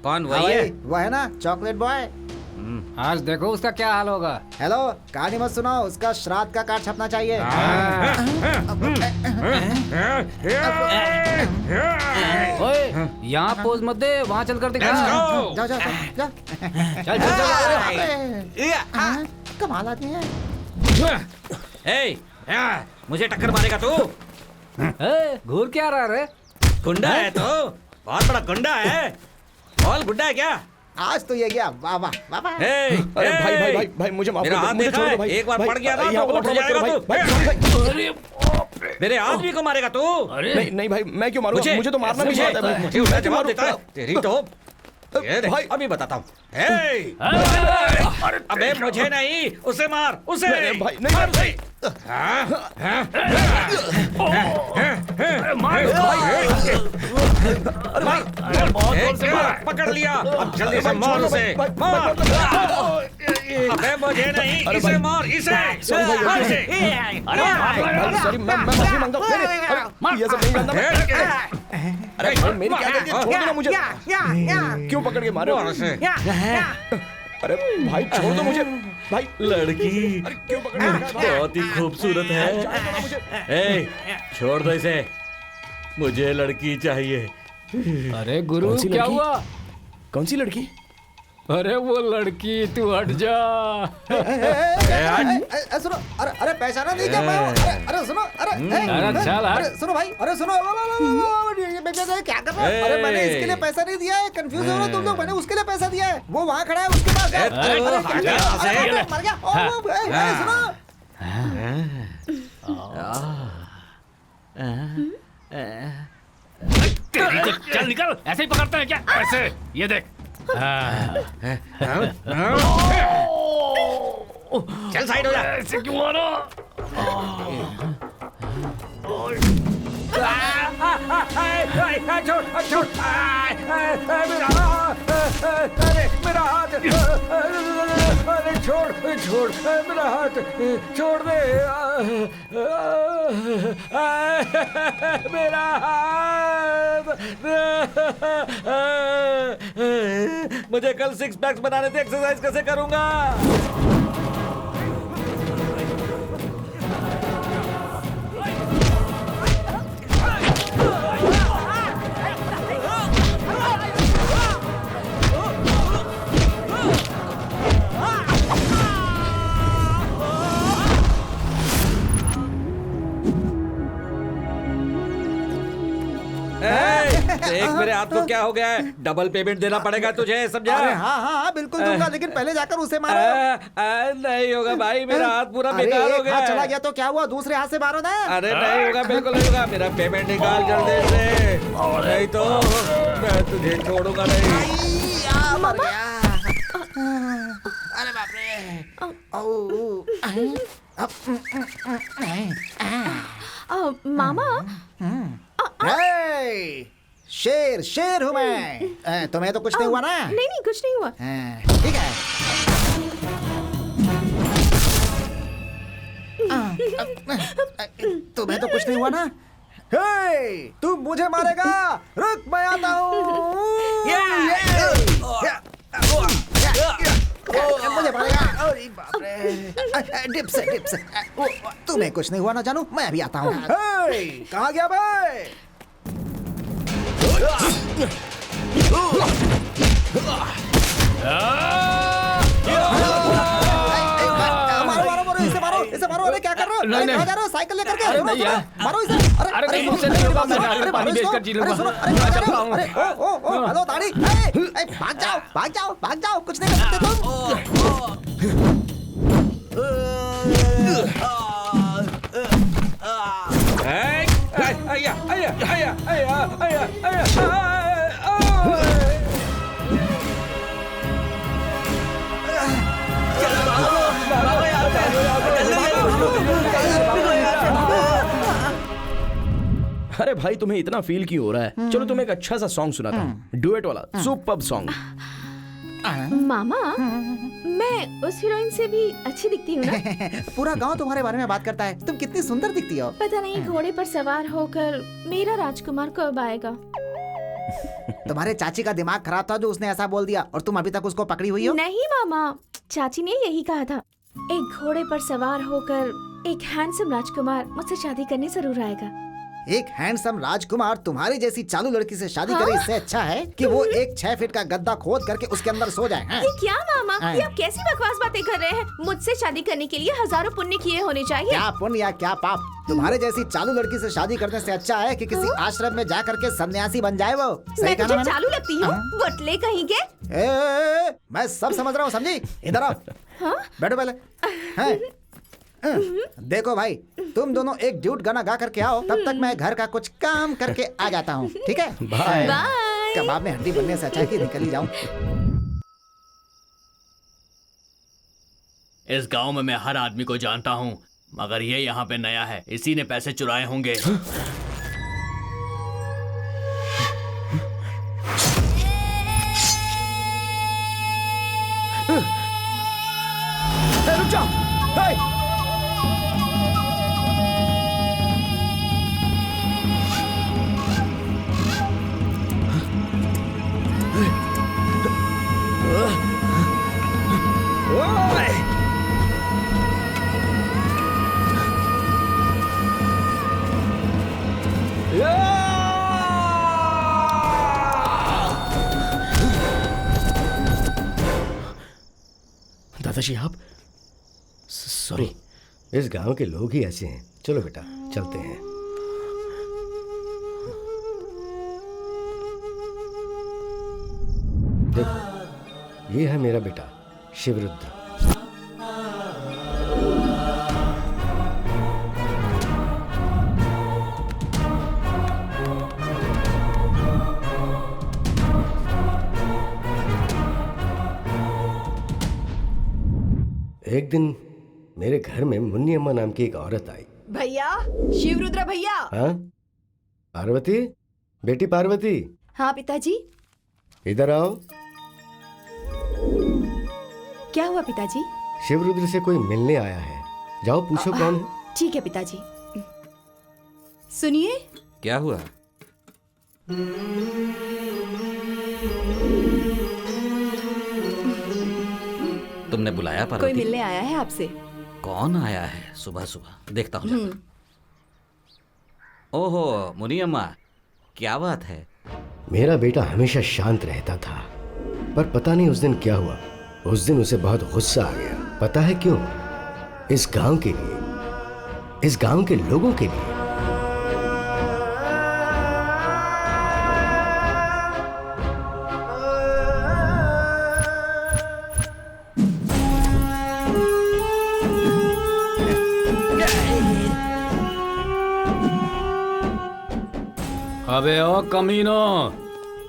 कौन हाँ वही है? भाई, वो है ना चॉकलेट बॉय। आज देखो उसका क्या हाल होगा। हेलो, कहानी मत सुनाओ, उसका श्राद्ध का कार्ड छपना चाहिए। ओए, यहाँ पोज मत दे, वहाँ चलकर दिखा। जाओ जाओ जाओ। चल चल चल। कमाल आदमी है। ए, मुझे टक्कर मारेगा तू? घूर क्या रहा रे? गुंडा है तो, बहुत बड़ा गुंडा है। ऑल गुंडा है क्या? आज तो ये गया, वाह वाह वाह वाह। ए, अरे भाई भाई भाई भाई मुझे माफ कर मेरा दो, हाथ मुझे देखा छोड़ है? दो भाई। एक बार भाई, पड़ गया ना यहाँ तो पर उठ मत जाएगा करो तू। भाई, भाई, मेरे आदमी को मारेगा तू? नहीं नहीं भाई, मैं क्यों मारूंगा? मुझे तो मारना भी आता है। मुझे उल्टा मैं क्यों जवाब मारूं? देता है। तेरी तो ये देख, भाई। अभी बताता हूँ। अबे मुझे नहीं, उसे मार, उसे। नहीं, भाई, नहीं, मार उसे। मार, पकड़ लिया। अब जल्दी से मार उसे, मार। अबे मुझे नहीं, इसे मार, इसे। मार इसे। सॉरी, मैं माफी मांगता हूँ। ये सब नहीं करना मैं। अरे भाई, मेरी क्या गलती है? छोड़ दो ना मुझे। क्यों पकड़ के मारे हो? अरे भाई छोड़ दो मुझे भाई। लड़की अरे क्यों पकड़ के रखा है? बहुत ही खूबसूरत है। ए, छोड़ दो इसे, मुझे लड़की चाहिए। अरे गुरु, कौन सी क्या लड़की? हुआ? कौन सी लड़की? अरे वो लड़की, तू हट जा। सुनो, अरे पहचाना नहीं क्या मैं हूँ? अरे सुनो, अरे चल हट। अरे सुनो भाई, अरे सुनो, क्या कर रहे हो? अरे मैंने इसके लिए पैसा नहीं दिया है, कंफ्यूज हो रहे हो तुम लोग। मैंने उसके लिए पैसा दिया है, वो वहाँ खड़ा है, उसके पास जाओ। अरे मर गया। अरे सुनो, चल निकल, ऐसे ही पकड़ते हैं क्या? ऐसे, ये देख। चल साइड हो जा। ऐसे क्यों मारो? छोड़ मेरा हाथ, अरे छोड़ मेरा हाथ, छोड़ दे मेरा हाथ। मुझे कल 6 पैक्स बनाने थे, एक्सरसाइज कैसे करूंगा? देख मेरे हाथ को क्या हो गया है, डबल पेमेंट देना पड़ेगा तुझे, समझा? अरे हाँ बिल्कुल दूंगा, लेकिन पहले जाकर उसे मारो। नहीं होगा भाई, मेरा हाथ पूरा अरे बेकार हो एक गया। हाथ चला गया तो क्या हुआ, दूसरे हाथ से मारो ना। अरे नहीं होगा, बिल्कुल नहीं होगा। मेरा पेमेंट निकाल जल्दी से, नहीं तो मैं तुझे छोड़ूंगा नहीं। मर गया। अरे बाप रे। मामा, शेर शेर हूँ मैं। तुम्हें तो कुछ नहीं हुआ ना? नहीं कुछ नहीं हुआ। ठीक है। तुम्हें तो कुछ नहीं हुआ ना? तू मुझे मारेगा, रुक मैं आता हूँ। मुझे मारेगा। अरे बाप रे, डिप्स है, डिप्स है। ओ, तुम्हें कुछ नहीं हुआ ना जानू, मैं अभी आता हूँ। कहाँ गया भाई? इसे मारो, अरे क्या कर रहे हो? अरे कहाँ जा रहे हो? साइकिल लेकर के? अरे नहीं यार, मारो इसे। अरे मुझसे नहीं होगा, मैं नारियल पानी बेचकर जी लूंगा। अरे ओ हेलो दाढ़ी, भाग जाओ, भाग जाओ, भाग जाओ, कुछ नहीं कर सकते तुम। अरे भाई तुम्हें इतना फील क्यों हो रहा है? चलो तुम्हें एक अच्छा सा सॉन्ग सुनाता हूँ, डुएट वाला सुपर्ब सॉन्ग। मामा, मैं उस हीरोइन से भी अच्छी दिखती हूँ ना? पूरा गांव तुम्हारे बारे में बात करता है, तुम कितनी सुंदर दिखती हो। पता नहीं घोड़े पर सवार होकर मेरा राजकुमार कब आएगा। तुम्हारे चाची का दिमाग खराब था जो उसने ऐसा बोल दिया, और तुम अभी तक उसको पकड़ी हुई हो। नहीं मामा, चाची ने यही कहा था, एक घोड़े पर सवार होकर एक हैंडसम राजकुमार मुझसे शादी करने जरूर आएगा। एक हैंडसम राजकुमार तुम्हारी जैसी चालू लड़की से शादी करे, इससे अच्छा है कि वो एक 6 फीट का गद्दा खोद करके उसके अंदर सो जाए। ये क्या मामा, ये आप कैसी बकवास बातें कर रहे हैं? मुझसे शादी करने के लिए हजारों पुण्य किए होने चाहिए। क्या पुण्य या क्या पाप? तुम्हारे जैसी चालू लड़की से शादी करने से अच्छा है कि किसी आश्रम में जा करके सन्यासी बन जाए वो। मैं तुझे चालू लगती हूँ? बटले कहीं के। मैं सब समझ रहा हूँ, समझी? इधर आओ, बैठो पहले। देखो भाई, तुम दोनों एक ड्यूट गाना गा करके आओ, तब तक मैं घर का कुछ काम करके आ जाता हूँ, ठीक है? बाय। कबाब में हड्डी बनने से अच्छा है कि निकल ही जाऊं। इस गांव में मैं हर आदमी को जानता हूँ, मगर ये यहाँ पे नया है, इसी ने पैसे चुराए होंगे। रुक जाओ। दादाजी आप, सॉरी। इस गांव के लोग ही ऐसे हैं। चलो बेटा चलते हैं। देखो ये है मेरा बेटा शिवरुद्र। एक दिन मेरे घर में मुन्नी अम्मा नाम की एक औरत आई। भैया, शिवरुद्र भैया। हाँ पार्वती, बेटी पार्वती। हाँ पिताजी। इधर आओ। क्या हुआ पिताजी? शिवरुद्र से कोई मिलने आया है, जाओ पूछो कौन है। ठीक है पिताजी। सुनिए। क्या हुआ? तुमने बुलाया पार्वती? कोई मिलने आया है आपसे। कौन आया है सुबह सुबह? देखता हूँ। ओहो मुनी अम्मा, क्या बात है? मेरा बेटा हमेशा शांत रहता था, पर पता नहीं उस दिन क्या हुआ। उस दिन उसे बहुत गुस्सा आ गया। पता है क्यों? इस गांव के लिए, इस गांव के लोगों के लिए। अबे ओ कमीनो,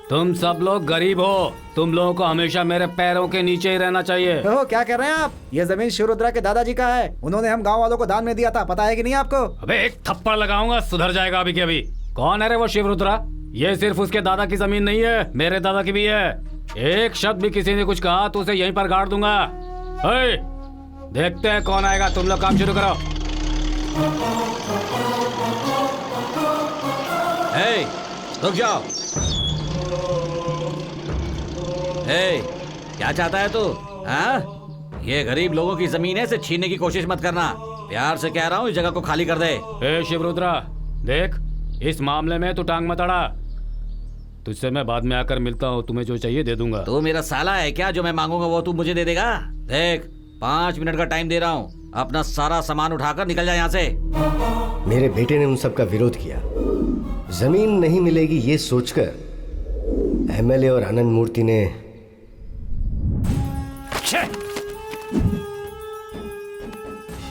तुम सब लोग गरीब हो, तुम लोगों को हमेशा मेरे पैरों के नीचे ही रहना चाहिए। ओ, क्या कर रहे हैं आप? ये जमीन शिवरुद्रा के दादाजी का है, उन्होंने हम गांव वालों को दान में दिया था, पता है कि नहीं आपको? अबे एक थप्पड़ लगाऊंगा, सुधर जाएगा अभी के अभी। कौन है रे वो शिवरुद्रा? ये सिर्फ उसके दादा की जमीन नहीं है, मेरे दादा की भी है। एक शब्द भी किसी ने कुछ कहा तो उसे यहीं पर गाड़ दूंगा। देखते हैं कौन आएगा। तुम लोग काम शुरू करो। रुक जाओ। क्या चाहता है तू? हाँ? ये गरीब लोगों की जमीन है, इसे छीनने की कोशिश मत करना। प्यार से कह रहा हूँ, इस जगह को खाली कर दे। ए शिवरुद्रा, देख, इस मामले में तू टांग मत अड़ा। तुझसे मैं बाद में आकर मिलता हूँ, तुम्हें जो चाहिए दे दूंगा। तू मेरा साला है क्या? जो मैं मांगूंगा वो तू मुझे दे देगा? देख, 5 मिनट का टाइम दे रहा हूँ, अपना सारा सामान उठाकर निकल जा यहाँ से। मेरे बेटे ने उन सब का विरोध किया। जमीन नहीं मिलेगी ये सोचकर एमएलए और आनंद मूर्ति ने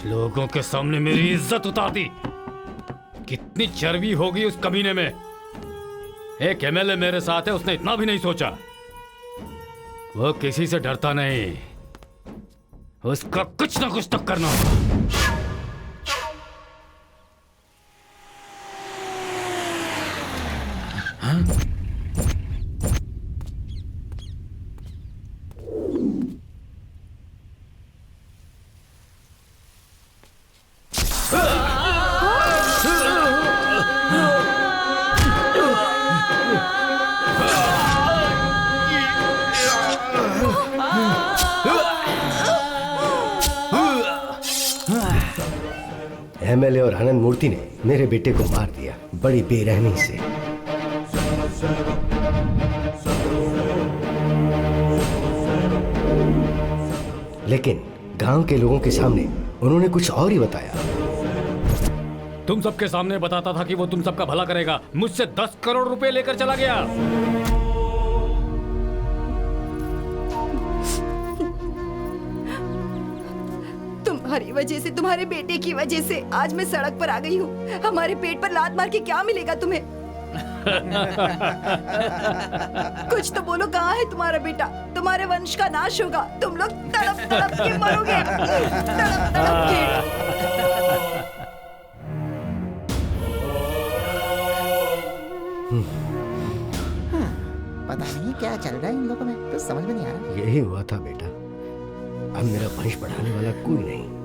लोगों के सामने मेरी इज्जत उतार दी। कितनी चर्बी होगी उस कमीने में। एक एमएलए मेरे साथ है, उसने इतना भी नहीं सोचा। वो किसी से डरता नहीं, उसका कुछ ना कुछ तो करना होगा। एमएलए और आनंद मूर्ति ने मेरे बेटे को मार दिया, बड़ी बेरहमी से। लेकिन गांव के लोगों के सामने उन्होंने कुछ और ही बताया। तुम सबके सामने बताता था कि वो तुम सबका भला करेगा, मुझसे 10 करोड़ रुपए लेकर चला गया। तुम्हारी वजह से, तुम्हारे बेटे की वजह से आज मैं सड़क पर आ गई हूँ। हमारे पेट पर लात मार के क्या मिलेगा तुम्हें? कुछ तो बोलो, कहाँ है तुम्हारा बेटा? तुम्हारे वंश का नाश होगा, तुम लोग तड़प तड़प के मरोगे, तड़प तड़प के। पता नहीं क्या चल रहा है इन लोगों में, तो समझ में नहीं आ रहा। यही हुआ था बेटा, अब मेरा वंश बढ़ाने वाला कोई नहीं।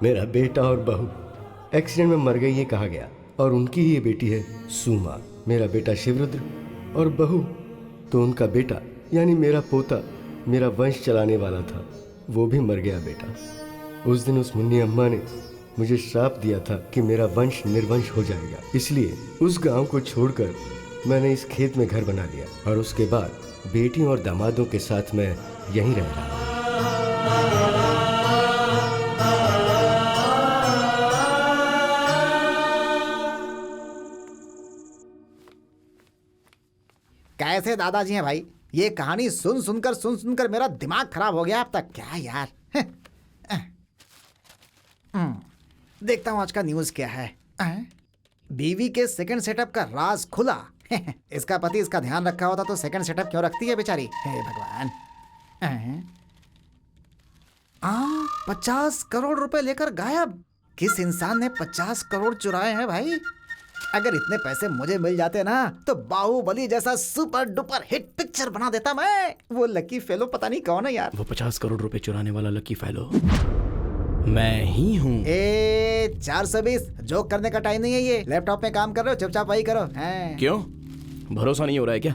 मेरा बेटा और बहू एक्सीडेंट में मर गई ये कहा गया, और उनकी ही ये बेटी है सुमा। मेरा बेटा शिवरुद्र और बहू तो उनका बेटा यानी मेरा पोता मेरा वंश चलाने वाला था, वो भी मर गया बेटा। उस दिन उस मुन्नी अम्मा ने मुझे श्राप दिया था कि मेरा वंश निर्वंश हो जाएगा, इसलिए उस गांव को छोड़कर मैंने इस खेत में घर बना लिया, और उसके बाद बेटियों और दामादों के साथ मैं यहीं रह रहा। कैसे दादाजी हैं भाई? ये कहानी सुन सुनकर मेरा दिमाग खराब हो गया अब तक। क्या यार। देखता हूँ आज का न्यूज़ क्या है। बीवी के सेकंड सेटअप का राज खुला। इसका पति इसका ध्यान रखा होता तो सेकंड सेटअप क्यों रखती है बेचारी? हे भगवान। 50 करोड़ रुपए लेकर गायब। किस इंसान ने 50 करोड़ चुराए हैं भाई? अगर इतने पैसे मुझे मिल जाते ना तो बाहुबली जैसा सुपर डुपर हिट पिक्चर बना देता मैं। वो लकी फेलो पता नहीं कौन है यार। वो 50 करोड़ रुपए चुराने वाला लकी फेलो मैं ही हूँ। 420 जोक करने का टाइम नहीं है ये। लैपटॉप में काम कर रहे हो, चुपचाप वही करो। क्यों, भरोसा नहीं हो रहा है क्या?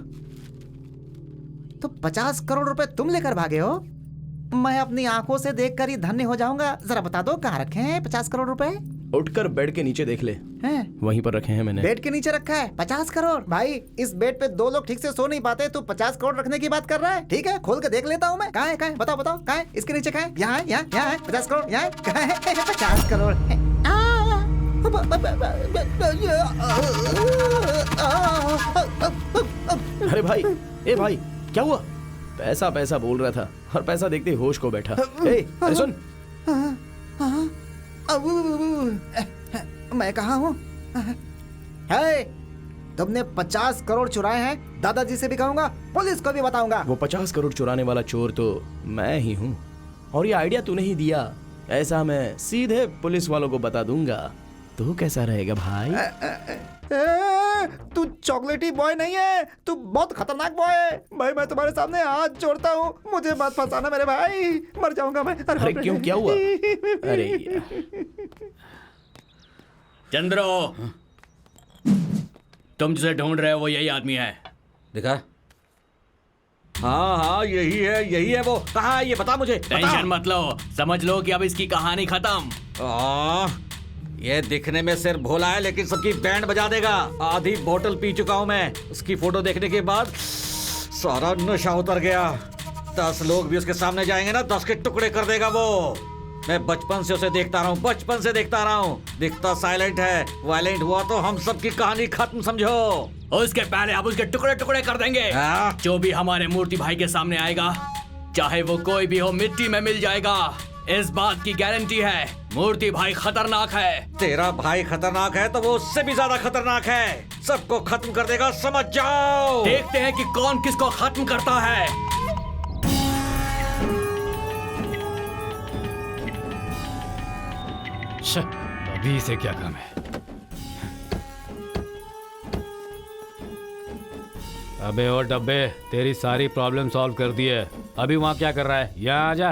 तो 50 करोड़ रुपए तुम लेकर भागे हो? मैं अपनी आंखों से देखकर ही धन्य हो जाऊंगा। जरा बता दो कहाँ रखे हैं 50 करोड़ रुपए? उठकर बेड के नीचे देख ले, वहीं पर रखे हैं मैंने। बेड के नीचे रखा है 50 करोड़? भाई इस बेड पे 2 लोग ठीक से सो नहीं पाते, तो 50 करोड़ रखने की बात कर रहा है? ठीक है, खोल के देख लेता हूँ मैं। कहाँ है? बताओ कहाँ है? इसके नीचे कहाँ है? यहाँ है 50 करोड़। यहाँ है 50 करोड़। अरे भाई, ए भाई, क्या हुआ? पैसा पैसा बोल रहा था और पैसा देखते ही होश को बैठा। अरे सुन, मैं कहाँ हूँ? तुमने 50 करोड़ चुराए हैं, दादाजी से भी कहूंगा, पुलिस को भी बताऊंगा। वो 50 करोड़ चुराने वाला चोर तो मैं ही हूँ, और ये आइडिया तूने ही दिया। ऐसा मैं सीधे पुलिस वालों को बता दूंगा। तू कैसा रहेगा भाई? तू चॉकलेटी बॉय नहीं है, तू बहुत खतरनाक बॉय है भाई। मैं तुम्हारे सामने हाथ जोड़ता हूँ, मुझे मत फंसाना मेरे भाई, मर जाऊंगा मैं। अरे क्यों, क्या हुआ? अरे चंद्रो, तुम जिसे ढूंढ रहे हो वो यही आदमी है। दिखा? हाँ हाँ यही है वो। कहाँ है ये, बता मुझे। टेंशन मत लो, समझ लो कि अब इसकी कहानी खत्म। ये दिखने में सिर्फ भोला है लेकिन सबकी बैंड बजा देगा। आधी बोतल पी चुका हूँ मैं। उसकी फोटो देखने के बाद सारा नशा उतर गया। 10 लोग भी उसके सामने जाएंगे ना 10 के टुकड़े कर देगा वो। मैं बचपन से उसे देखता रहा हूँ, बचपन से देखता रहा हूँ। दिखता साइलेंट है, वायलेंट हुआ तो हम सबकी कहानी खत्म समझो। उसके पहले आप उसके टुकड़े टुकड़े कर देंगे। जो भी हमारे मूर्ति भाई के सामने आएगा, चाहे वो कोई भी हो, मिट्टी में मिल जाएगा। इस बात की गारंटी है। मूर्ति भाई खतरनाक है। तेरा भाई खतरनाक है तो वो उससे भी ज्यादा खतरनाक है। सबको खत्म कर देगा, समझ जाओ। देखते हैं कि कौन किसको खत्म करता है। अभी इसे क्या काम है? अबे ओ डब्बे, तेरी सारी प्रॉब्लम सॉल्व कर दी है। अभी वहाँ क्या कर रहा है? यहाँ आ जा।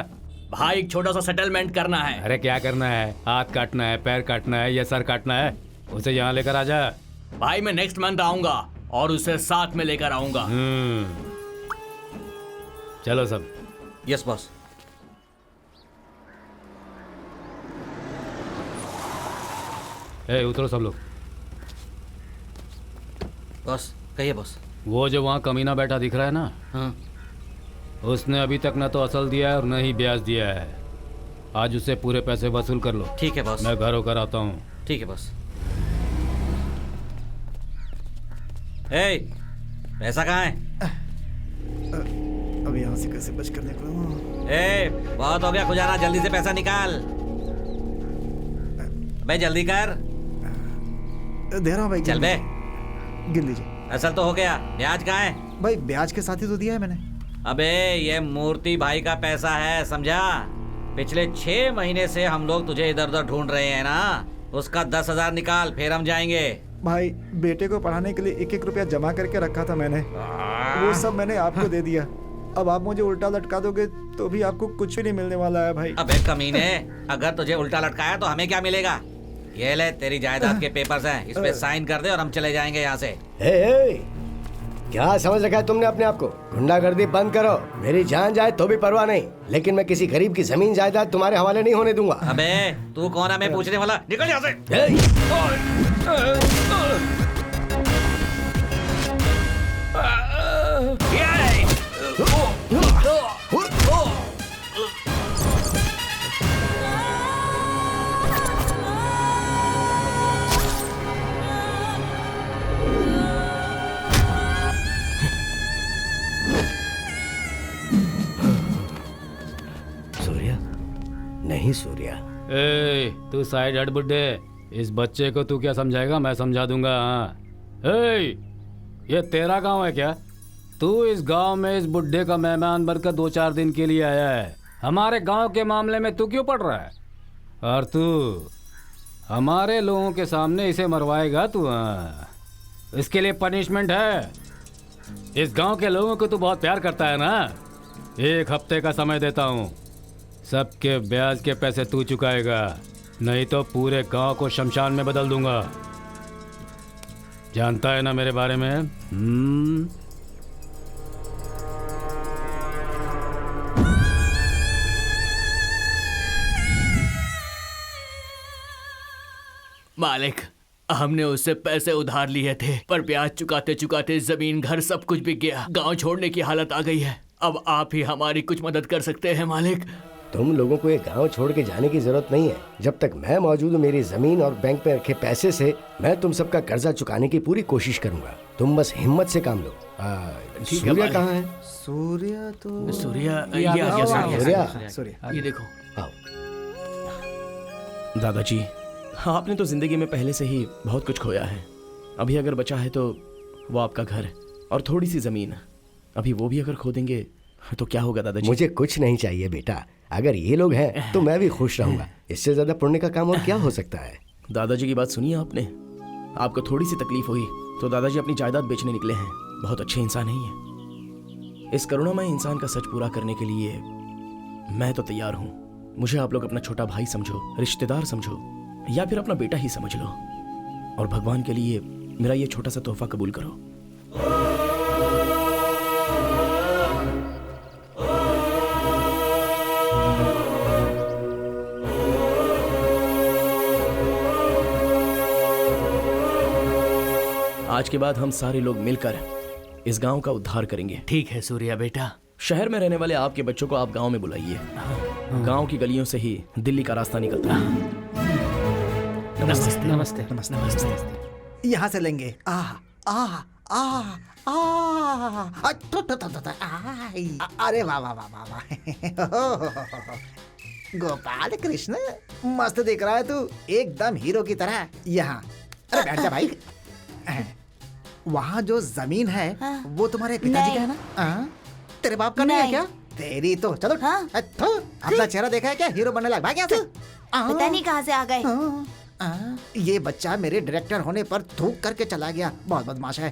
भाई एक छोटा सा सेटलमेंट करना है। अरे क्या करना है? हाथ काटना है, पैर काटना है या सर काटना है? उसे यहाँ लेकर आ जा। भाई मैं नेक्स्ट मंथ आऊंगा और उसे साथ में लेकर आऊंगा। चलो सब। Yes boss. उतरो सब लोग। बॉस कहिए बॉस। वो जो वहाँ कमीना बैठा दिख रहा है ना, हाँ। उसने अभी तक न तो असल दिया है और न ही ब्याज दिया है। आज उससे पूरे पैसे वसूल कर लो। ठीक है बॉस। मैं घर होकर आता हूँ। ठीक है बॉस। पैसा कहाँ है? अब यहाँ से कैसे बच कर निकलूं? बहुत हो गया खुजाना, जल्दी से पैसा निकाल। बे जल्दी कर। दे रहा हूँ भाई। चल बे। गिन लीजिए। असल तो हो गया, ब्याज कहाँ है? भाई ब्याज के साथ ही तो दिया है मैंने। अबे ये मूर्ति भाई का पैसा है, समझा? पिछले 6 महीने से हम लोग तुझे इधर उधर ढूंढ रहे हैं ना। उसका 10,000 निकाल, फिर हम जाएंगे। भाई बेटे को पढ़ाने के लिए 1-1 रुपया जमा करके रखा था मैंने, वो सब मैंने आपको दे दिया। अब आप मुझे उल्टा लटका दोगे तो भी आपको कुछ भी नहीं मिलने वाला है भाई। अबे कमीने, अगर तुझे उल्टा लटकाया तो हमें क्या मिलेगा? ये ले तेरी जायदाद के पेपर्स हैं, इस पे साइन कर दे और हम चले जाएंगे यहाँ से। क्या समझ रखा है तुमने अपने आप को? गुंडागर्दी बंद करो। मेरी जान जाए तो भी परवाह नहीं, लेकिन मैं किसी गरीब की जमीन जायदाद तुम्हारे हवाले नहीं होने दूंगा। अबे तू कौन है मैं पूछने वाला? निकल यहाँ से। नहीं सूर्या। तू साइड हट बुड्ढे। इस बच्चे को तू क्या समझाएगा, मैं समझा दूंगा। हाँ ये तेरा गांव है क्या? तू इस गांव में इस बुड्ढे का मेहमान बनकर 2-4 दिन के लिए आया है। हमारे गांव के मामले में तू क्यों पड़ रहा है? और तू हमारे लोगों के सामने इसे मरवाएगा तू? हाँ, इसके लिए पनिशमेंट है। इस गांव के लोगों को तू बहुत प्यार करता है ना। 1 हफ्ते का समय देता हूँ, सबके ब्याज के पैसे तू चुकाएगा, नहीं तो पूरे गांव को शमशान में बदल दूंगा। जानता है ना मेरे बारे में? मालिक, हमने उससे पैसे उधार लिए थे, पर ब्याज चुकाते चुकाते जमीन घर सब कुछ बिक गया। गांव छोड़ने की हालत आ गई है। अब आप ही हमारी कुछ मदद कर सकते हैं मालिक। तुम लोगों को ये गांव छोड़ के जाने की जरूरत नहीं है। जब तक मैं मौजूद हूँ, मेरी जमीन और बैंक में रखे पैसे से मैं तुम सबका कर्जा चुकाने की पूरी कोशिश करूंगा। तुम बस हिम्मत से काम लो। सूर्या कहाँ है? सूर्या तो सूर्या सूर्या ये देखो। आओ। दादाजी, आपने तो जिंदगी में पहले से ही बहुत कुछ खोया है। अभी अगर बचा है तो वो आपका घर और थोड़ी सी जमीन। अभी वो भी अगर खो देंगे तो क्या होगा दादाजी? मुझे कुछ नहीं चाहिए बेटा। अगर ये लोग हैं तो मैं भी खुश रहूंगा। इससे ज्यादा पुण्य का काम और क्या हो सकता है? दादाजी की बात सुनिए आपने। आपको थोड़ी सी तकलीफ हुई तो दादाजी अपनी जायदाद बेचने निकले हैं। बहुत अच्छे इंसान नहीं है। इस करुणामय इंसान का सच पूरा करने के लिए मैं तो तैयार हूँ। मुझे आप लोग अपना छोटा भाई समझो, रिश्तेदार समझो, या फिर अपना बेटा ही समझ लो। और भगवान के लिए मेरा ये छोटा सा तोहफा कबूल करो। आज के बाद हम सारे लोग मिलकर इस गांव का उद्धार करेंगे। ठीक है सूर्या बेटा। शहर में रहने वाले आपके बच्चों को आप गांव में बुलाइए। गांव की गलियों से ही दिल्ली का रास्ता निकलता है। नमस्ते नमस्ते नमस्ते नमस्ते। यहाँ से लेंगे। अरे वाह वाह वाह वाह वाह। गोपाल कृष्ण, मस्त दिख रहा है तू, एकदम हीरो की तरह। यहाँ अरे बैठ जा भाई। वहाँ जो जमीन है वो तुम्हारे पिताजी का है ना? तेरे बाप का नहीं है क्या? तेरी तो चलो। अपना चेहरा देखा है क्या? हीरो बनने लगा। भाग यहाँ से। पता नहीं कहाँ से आ गए। ये बच्चा मेरे डायरेक्टर होने पर थूक करके चला गया। बहुत बदमाश है।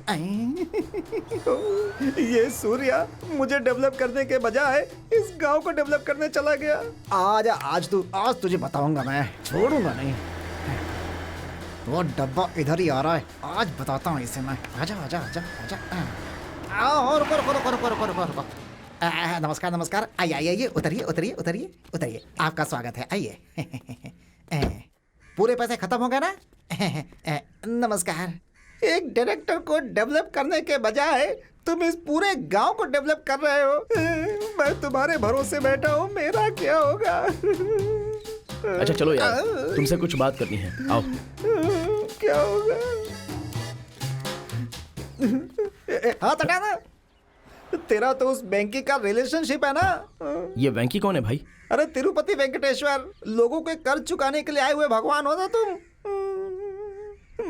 ये सूर्या मुझे डेवलप करने के बजाय इस गांव को डेवलप करने चला गया। आज तुझे बताऊंगा मैं, छोड़ूंगा नहीं। वो डब्बा इधर ही आ रहा है, आज बताता हूँ इसे मैं। आजा आजा आजा आजा। आओ रुको। नमस्कार नमस्कार। आइए उतरिए उतरिए उतरिए उतरिए। आपका स्वागत है, आइए। पूरे पैसे खत्म हो गए ना? नमस्कार। एक डायरेक्टर को डेवलप करने के बजाय तुम इस पूरे गांव को डेवलप कर रहे हो। मैं तुम्हारे भरोसे बैठा हूँ, मेरा क्या होगा? अच्छा चलो यार, तुमसे कुछ बात करनी है, आओ। क्या होगा? हाथ हटाना। तेरा तो उस बैंकी का रिलेशनशिप है ना? ये बैंकी कौन है भाई? अरे तिरुपति वेंकटेश्वर, लोगों के कर्ज चुकाने के लिए आए हुए भगवान हो ना तुम।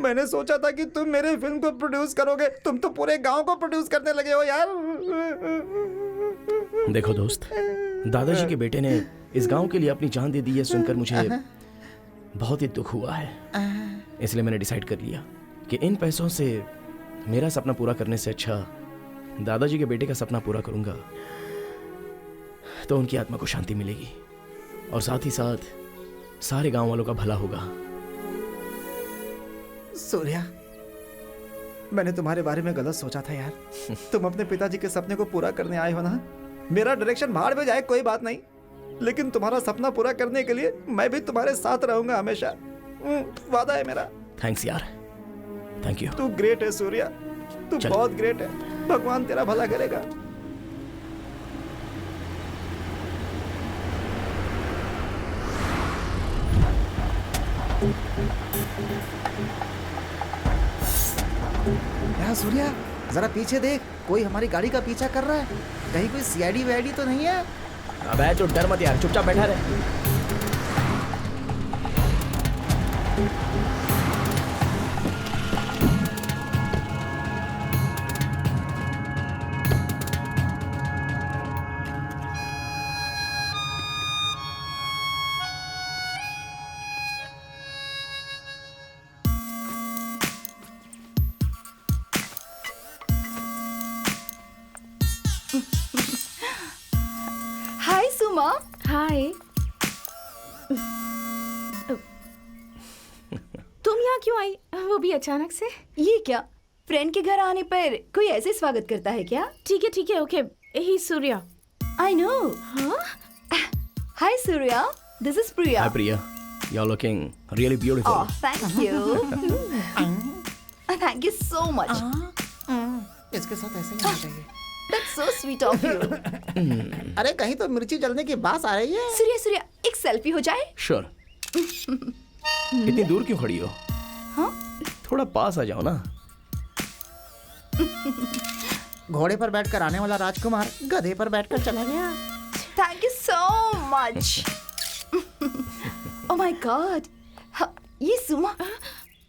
मैंने सोचा था कि तुम मेरे फिल्म को प्रोड्यूस करोगे, तुम तो पूरे गांव को प्रोड्यूस करने लगे हो यार। देखो दोस्त, दादाजी के बेटे ने इस गांव के लिए अपनी जान दे दी है सुनकर मुझे बहुत ही दुख हुआ है। इसलिए मैंने डिसाइड कर लिया कि इन पैसों से मेरा सपना पूरा करने से अच्छा दादाजी के बेटे का सपना पूरा करूंगा, तो उनकी आत्मा को शांति मिलेगी और साथ ही साथ सारे गांव वालों का भला होगा। सूर्या, मैंने तुम्हारे बारे में गलत सोचा था यार। तुम अपने पिताजी के सपने को पूरा करने आए हो ना। मेरा डायरेक्शन भाड़ में जाए कोई बात नहीं, लेकिन तुम्हारा सपना पूरा करने के लिए मैं भी तुम्हारे साथ रहूंगा हमेशा। वादा है मेरा। थैंक्स यार, थैंक यू। तू ग्रेट है सूर्या, तू बहुत ग्रेट है। भगवान तेरा भला करेगा। यार सूर्या, जरा पीछे देख, कोई हमारी गाड़ी का पीछा कर रहा है। कहीं कोई सीआईडी वीआईडी तो नहीं है? अबे तो डर मत यार, चुपचाप बैठा रहे। हाय सुमा। हाय। तुम यहाँ क्यों आई, वो भी अचानक से? ये क्या, फ्रेंड के घर आने पर कोई ऐसे स्वागत करता है क्या? ठीक है, okay. Hi Surya. I know. Hi Surya, this is Priya. Hi Priya, you are looking really beautiful. Oh thank you. Thank you so much. इसके साथ ऐसे ही होना चाहिए। That's so sweet of you. अरे कहीं तो मिर्ची जलने की बात आ रही है। सूर्या, एक सेल्फी हो जाए? श्योर। इतनी दूर क्यों खड़ी हो? हाँ? थोड़ा पास आ जाओ ना। घोड़े पर बैठकर आने वाला राजकुमार गधे पर बैठकर चला गया। Thank you so much. Oh my God. ये सुमा,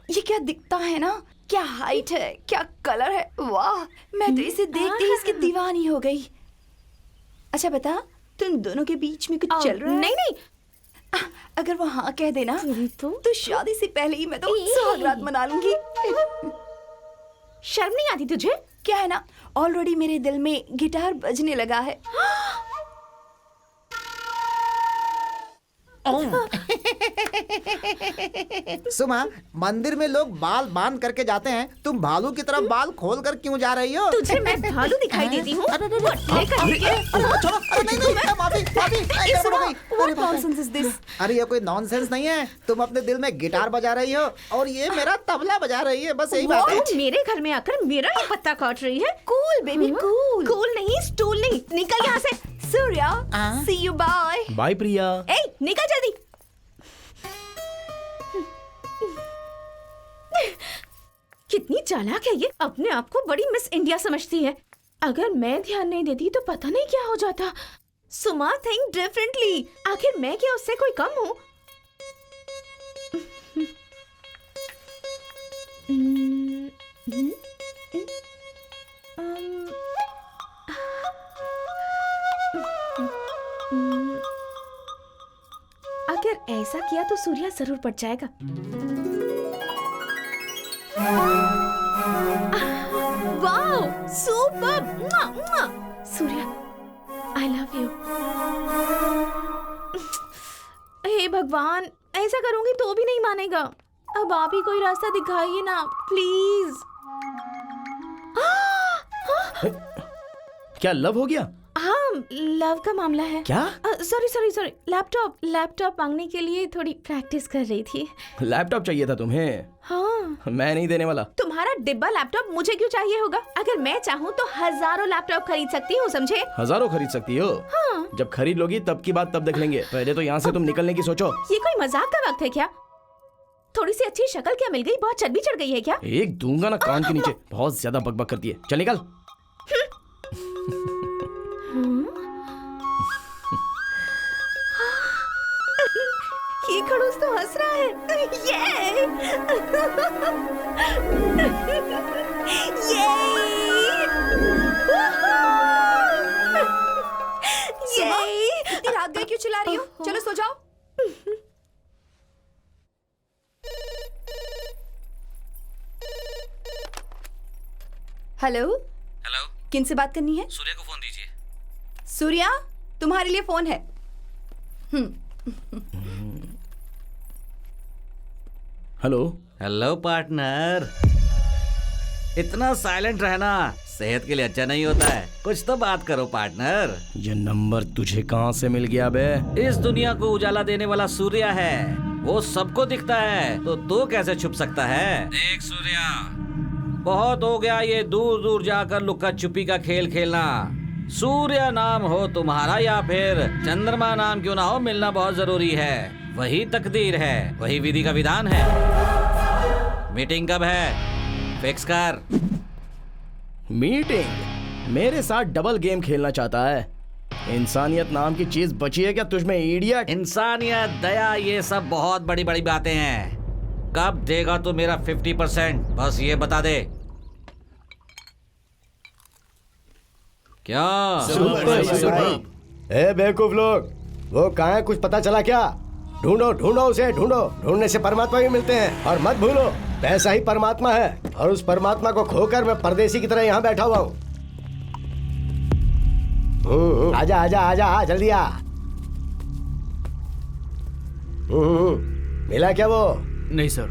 ये क्या दिखता है ना? क्या हाइट है, क्या कलर है, वाह! मैं तो इसे देखते ही इसकी दीवानी हो गई। अच्छा बता, तुम दोनों के बीच में कुछ चल रहा है? नहीं। अगर वो हाँ कह देना तो शादी से पहले ही मैं तो सुहागरात मना लूंगी। शर्म नहीं आती तुझे? क्या है ना, ऑलरेडी मेरे दिल में गिटार बजने लगा है। सुमा, मंदिर में लोग बाल बांध करके जाते हैं, तुम भालू की तरफ बाल खोल कर क्यों जा रही हो? तुझे मैं भालू दिखाई देती हूँ? अरे ये कोई नॉनसेंस नहीं है, तुम अपने दिल में गिटार बजा रही हो और ये मेरा तबला बजा रही है, बस यही बात है। मेरे घर में आकर मेरा ही पत्ता काट रही है। Cool baby cool. कूल नहीं, स्टूल नहीं, निकल यहाँ से। Surya, see you bye। Bye Priya. ए, निकल जल्दी। कितनी चालाक है ये, अपने आप को बड़ी मिस इंडिया समझती है। अगर मैं ध्यान नहीं देती तो पता नहीं क्या हो जाता। सुमा थिंक डिफरेंटली। आखिर मैं क्या उससे कोई कम हूँ? अगर ऐसा किया तो सूर्या जरूर पड़ जाएगा। Wow, super! Surya, I love you. हे भगवान, ऐसा करूंगी तो भी नहीं मानेगा। अब आप ही कोई रास्ता दिखाइए ना, प्लीज। क्या लव हो गया? हाँ, लव का मामला है। क्या? सॉरी, लैपटॉप मांगने के लिए थोड़ी प्रैक्टिस कर रही थी। लैपटॉप चाहिए था तुम्हें? हाँ। मैं नहीं देने वाला। तुम्हारा डिब्बा लैपटॉप मुझे क्यों चाहिए होगा? अगर मैं चाहूँ तो हजारों लैपटॉप खरीद सकती हूँ, समझे? हजारों खरीद सकती हो? हाँ। जब खरीद लोगी तब की बात तब देख लेंगे, पहले तो यहाँ से तुम निकलने की सोचो। ये कोई मजाक का वक्त है क्या? थोड़ी सी अच्छी शक्ल क्या मिल गई? बहुत चर्बी चढ़ गई है क्या? एक दूंगा ना कान के नीचे, बहुत ज्यादा बकबक करती है। चल निकल। ये खड़ूस तो हंस रहा है। ये इतनी रात गए क्यों चिल्ला रही हो? चलो सो जाओ। हेलो हेलो, किन से बात करनी है? सूर्य को फोन दीजिए। सूर्या, तुम्हारे लिए फोन है। हेलो। हेलो पार्टनर, इतना साइलेंट रहना सेहत के लिए अच्छा नहीं होता है, कुछ तो बात करो पार्टनर। ये नंबर तुझे कहाँ से मिल गया बे? इस दुनिया को उजाला देने वाला सूर्य है, वो सबको दिखता है, तो तू कैसे छुप सकता है? देख सूर्या, बहुत हो गया ये दूर दूर जाकर लुका छुपी का खेल खेलना। सूर्य नाम हो तुम्हारा या फिर चंद्रमा नाम क्यों ना हो, मिलना बहुत जरूरी है। वही तकदीर है, वही विधि का विधान है। मीटिंग कब है? फिक्स कर। मीटिंग? मेरे साथ डबल गेम खेलना चाहता है? इंसानियत नाम की चीज बची है क्या तुझमें, इडियट? इंसानियत, दया, ये सब बहुत बड़ी बड़ी बातें हैं। कब देगा तू मेरा 50%? बस ये बता दे। क्या? ए बेवकूफ लोग, वो कहाँ है? कुछ पता चला क्या? ढूंढो उसे, ढूंढने से परमात्मा भी मिलते हैं। और मत भूलो, पैसा ही परमात्मा है, और उस परमात्मा को खोकर मैं परदेसी की तरह यहाँ बैठा हुआ हूँ। आजा, जल्दी आ। मिला क्या वो? नहीं सर।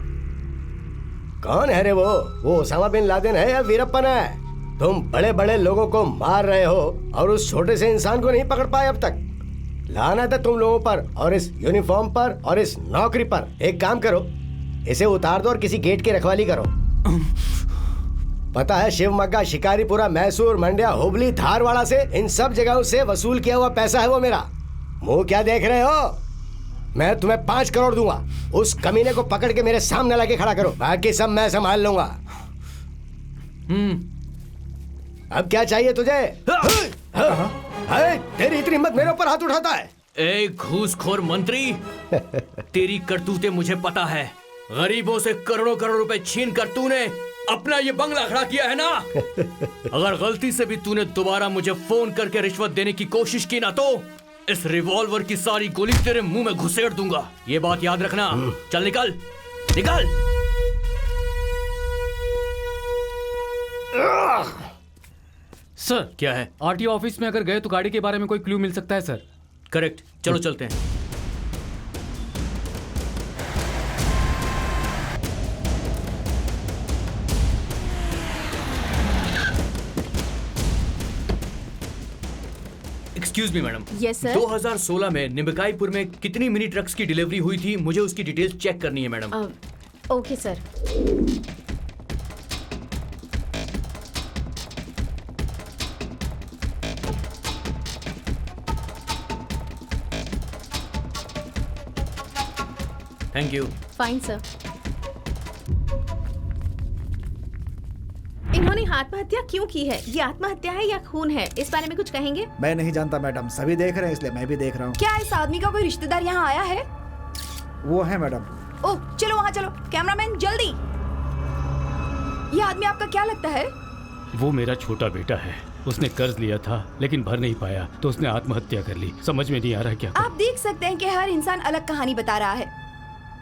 कौन है रे वो? ओसामा बिन लादेन है या वीरप्पन है? तुम बड़े बड़े लोगों को मार रहे हो और उस छोटे से इंसान को नहीं पकड़ पाए अब तक। लानत है तुम लोगों पर, और इस यूनिफॉर्म पर, और इस नौकरी पर। एक काम करो, इसे उतार दो और किसी गेट की रखवाली करो। पता है, शिवमोग्गा, शिकारीपुरा, मैसूर, मंड्या, हुबली, धारवाड़ा से, इन सब जगहों से वसूल किया हुआ पैसा है वो मेरा। मुंह क्या देख रहे हो? मैं तुम्हें 5 करोड़ दूंगा। उस कमीने को पकड़ के मेरे सामने लाके खड़ा करो, बाकी सब मैं संभाल लूंगा। अब क्या चाहिए तुझे? तेरी इतनी हिम्मत मेरे ऊपर हाथ उठाता है? ए घूसखोर मंत्री, तेरी करतूतें मुझे पता है। गरीबों से करोड़ों करोड़ रुपए छीन कर तूने अपना ये बंगला खड़ा किया है ना। अगर गलती से भी तूने दोबारा मुझे फोन करके रिश्वत देने की कोशिश की ना, तो इस रिवॉल्वर की सारी गोली तेरे मुंह में घुसेड़ दूंगा। ये बात याद रखना। चल निकल। सर, क्या है? आरटीओ ऑफिस में अगर गए तो गाड़ी के बारे में कोई क्लू मिल सकता है सर। करेक्ट, चलो चलते हैं। Excuse me madam. Yes sir. 2016 में निम्बकाईपुर में कितनी मिनी ट्रक्स की डिलीवरी हुई थी, मुझे उसकी डिटेल्स चेक करनी है madam. Okay sir. Thank you. Fine sir. इन्होंने आत्महत्या क्यों की है? ये आत्महत्या है या खून है? इस बारे में कुछ कहेंगे? मैं नहीं जानता मैडम, सभी देख रहे हैं इसलिए मैं भी देख रहा हूँ। क्या इस आदमी का कोई रिश्तेदार यहाँ आया है? वो है मैडम। ओह चलो वहाँ चलो, कैमरामैन जल्दी। ये आदमी आपका क्या लगता है? वो मेरा छोटा बेटा है। उसने कर्ज लिया था लेकिन भर नहीं पाया तो उसने आत्महत्या कर ली। समझ में नहीं आ रहा क्या आप देख सकते हैं कि हर इंसान अलग कहानी बता रहा है।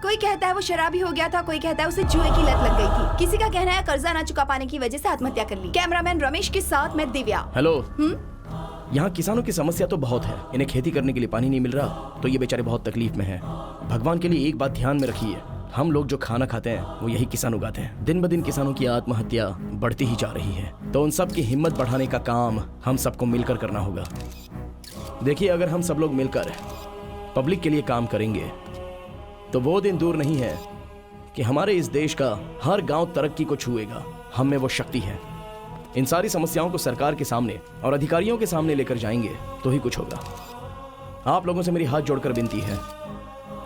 कोई कहता है वो शराबी हो गया था, कोई कहता है उसे जुए की लत लग गई थी, किसी का कहना है कर्जा ना चुका पाने की वजह से आत्महत्या कर ली। कैमरामैन रमेश के साथ मैं दिव्या। हेलो। यहाँ किसानों की समस्या तो बहुत है। इन्हें खेती करने के लिए पानी नहीं मिल रहा तो ये बेचारे बहुत तकलीफ में हैं। भगवान के लिए एक बात ध्यान में रखिए, हम लोग जो खाना खाते हैं वो यही किसान उगाते हैं। दिन ब दिन किसानों की आत्महत्या बढ़ती ही जा रही है, तो उन सब की हिम्मत बढ़ाने का काम हम सबको मिलकर करना होगा। देखिए, अगर हम सब लोग मिलकर पब्लिक के लिए काम करेंगे तो वो दिन दूर नहीं है कि हमारे इस देश का हर गांव तरक्की को छुएगा। हम में वो शक्ति है। इन सारी समस्याओं को सरकार के सामने और अधिकारियों के सामने लेकर जाएंगे तो ही कुछ होगा। आप लोगों से मेरी हाथ जोड़कर विनती है,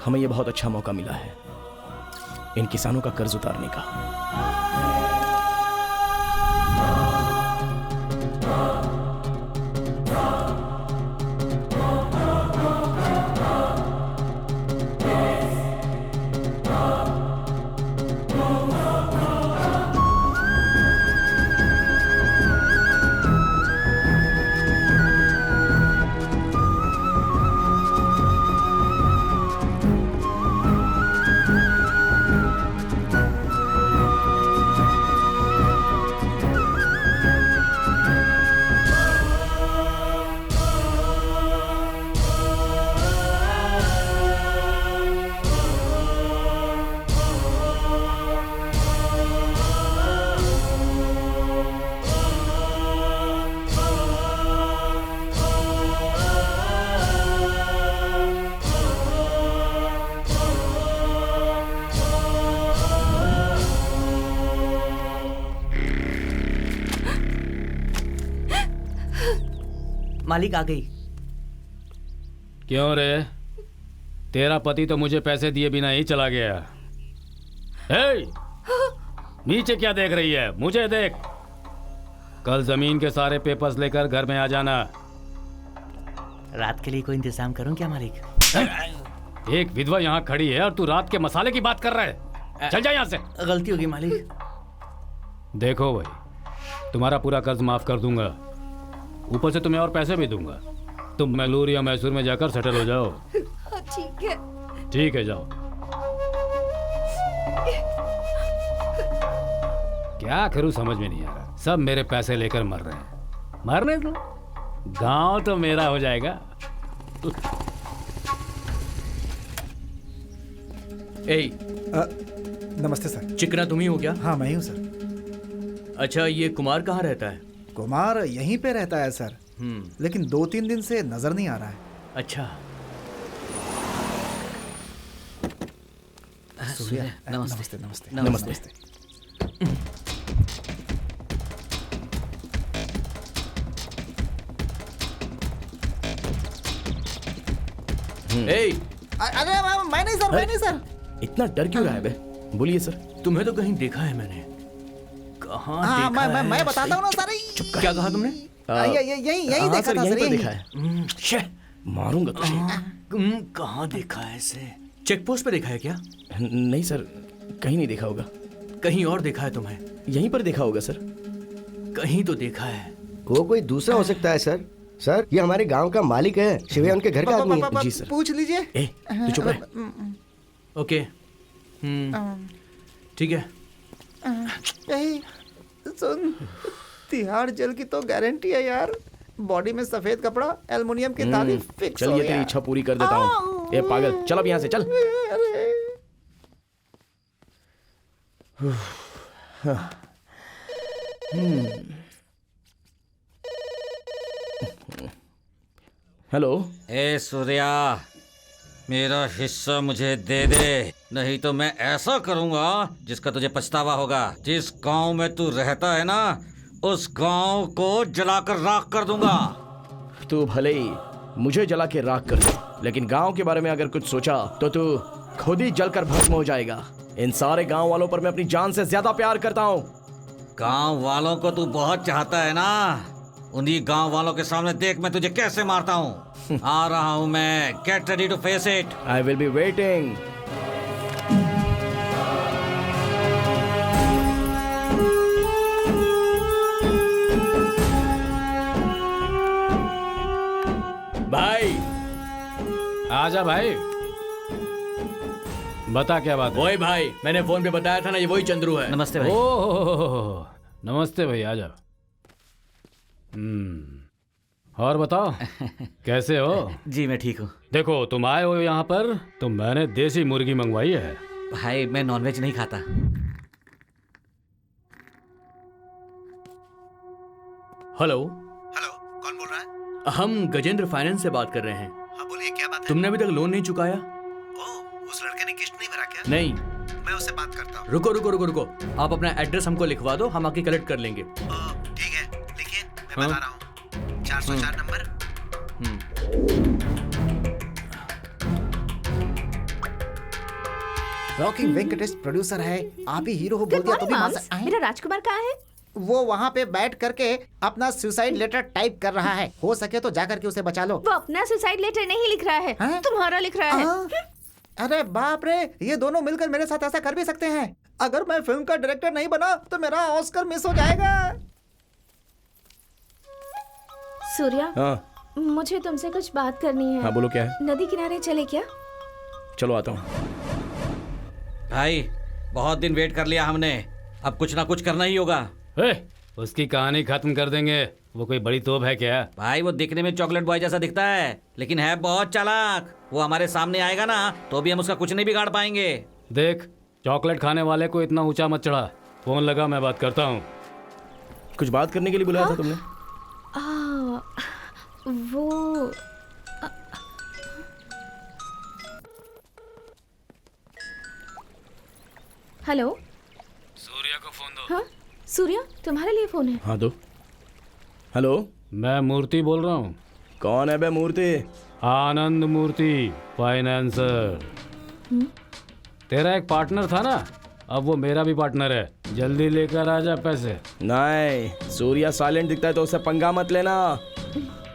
हमें यह बहुत अच्छा मौका मिला है इन किसानों का कर्ज उतारने का। मालिक आ गई। क्यों रे? तेरा पति तो मुझे पैसे दिए बिना ही चला गया। हे! नीचे क्या देख रही है? मुझे देख। कल जमीन के सारे पेपर्स लेकर घर में आ जाना। रात के लिए कोई इंतजाम करूं क्या मालिक? एक विधवा यहाँ खड़ी है और तू रात के मसाले की बात कर रहा है। चल जा यहाँ से। गलती होगी मालिक। देखो भाई, तुम्हारा पूरा कर्ज माफ कर दूंगा, ऊपर से तुम्हें और पैसे भी दूंगा। तुम मैसूर या मैसूर में जाकर सेटल हो जाओ। ठीक है। ठीक है, जाओ। क्या करूं समझ में नहीं आ रहा। सब मेरे पैसे लेकर मर रहे हैं। मरने दो, गांव तो मेरा हो जाएगा। नमस्ते सर। चिकना तुम ही हो क्या? हाँ मैं ही हूँ सर। अच्छा, ये कुमार कहाँ रहता है? कुमार यहीं पे रहता है सर, लेकिन 2-3 दिन से नजर नहीं आ रहा है। अच्छा। सूर्या, नमस्ते। नमस्ते। नमस्ते। अरे मैं नहीं सर, मैं नहीं सर। इतना डर क्यों रहा है बे? बोलिए सर। तुम्हें तो कहीं देखा है मैंने। कहाँ देखा है? मैं बताता हूँ ना सर। क्या कहा तुमने? यही देखा था सर। यहीं पर देखा है। मारूंगा तुझे। कहाँ देखा है इसे? चेक पोस्ट पे देखा है क्या? नहीं सर, कहीं नहीं देखा होगा। कहीं और देखा है तुम्हें? यहीं पर देखा होगा सर। कहीं तो देखा है। वो कोई दूसरा हो सकता है सर। सर, ये हमारे गांव का मालिक है, शिवया उनके घर का आदमी है। जी सर। पूछ लीजिए। तू चुप रह। ओके, ठीक है। सुन, तिहाड़ जेल की तो गारंटी है यार। बॉडी में सफेद कपड़ा, एल्युमिनियम की थाली फिक्स हो चलिए, गया। तेरी इच्छा पूरी कर देता हूँ। ए पागल, चल अब यहाँ से चल। हेलो। ए सूर्या, मेरा हिस्सा मुझे दे दे, नहीं तो मैं ऐसा करूंगा जिसका तुझे पछतावा होगा। जिस गांव में तू रहता है ना, उस गांव को जलाकर राख कर दूंगा। तू भले ही मुझे जला के राख कर दे, लेकिन गांव के बारे में अगर कुछ सोचा तो तू खुद ही जलकर भस्म हो जाएगा। इन सारे गांव वालों पर मैं अपनी जान से ज्यादा प्यार करता हूँ। गांव वालों को तू बहुत चाहता है ना, उन्हीं गांव वालों के सामने देख मैं तुझे कैसे मारता हूँ। आ रहा हूँ मैं, get ready to face it. I will be waiting. भाई आजा भाई, बता क्या बात है। वही भाई, मैंने फोन पे बताया था ना, ये वही चंद्रू है। नमस्ते भाई। ओह नमस्ते भाई, आजा। और बताओ कैसे हो? जी मैं ठीक हूँ। देखो तुम आए हो यहाँ पर तो मैंने देसी मुर्गी मंगवाई है। भाई मैं नॉनवेज नहीं खाता। हेलो। हेलो, कौन बोल रहा है? हम गजेंद्र फाइनेंस से बात कर रहे हैं। हाँ बोलिए, क्या बात है? तुमने अभी तक लोन नहीं चुकाया? ओह, उस लड़के ने किस्त नहीं भरा क्या? नहीं। मैं उससे बात करता हूँ। रुको रुको रुको रुको, आप अपना एड्रेस हमको लिखवा दो, हम आके कलेक्ट कर लेंगे। ठीक है, लिखिए, मैं बता रहा हूँ। 404 नंबर। रॉकिंग वेंकटेश प्रोड्यूसर है, आप ही हीरो हो बोल दिया तो भी मान सकते हैं। मेरा राजकुमार कहाँ है? वो वहाँ पे बैठ करके अपना सुसाइड लेटर टाइप कर रहा है। हो सके तो जाकर के उसे बचा लो। वो अपना सुसाइड लेटर नहीं लिख रहा है, तुम्हारा लिख रहा है। अरे बाप रे, ये दोनों मिलकर मेरे साथ ऐसा कर भी सकते हैं। अगर मैं फिल्म का डायरेक्टर नहीं बना तो मेरा ऑस्कर मिस हो जाएगा। सूर्या, हाँ मुझे तुमसे कुछ बात करनी है। हाँ बोलो, क्या है? नदी किनारे चले क्या? चलो आता हूँ। भाई बहुत दिन वेट कर लिया हमने, अब कुछ ना कुछ करना ही होगा। उसकी कहानी खत्म कर देंगे, वो कोई बड़ी तोप है क्या? भाई वो दिखने में चॉकलेट बॉय जैसा दिखता है, लेकिन है बहुत चालाक। वो हमारे सामने आएगा ना तो भी हम उसका कुछ नहीं बिगाड़ पाएंगे। देख, चॉकलेट खाने वाले को इतना ऊंचा मत चढ़ा। फोन लगा, मैं बात करता हूँ। कुछ बात करने के लिए बुलाया था तुमने? वो हेलो, सूर्या को फोन दो। हाँ सूर्या, तुम्हारे लिए फोन है। हाँ दो। हेलो, मैं मूर्ति बोल रहा हूँ। कौन है बे मूर्ति? आनंद मूर्ति, फाइनेंसर। तेरा एक पार्टनर था ना, अब वो मेरा भी पार्टनर है। जल्दी लेकर आ जा पैसे। नहीं, सूर्या साइलेंट दिखता है तो उससे पंगा मत लेना।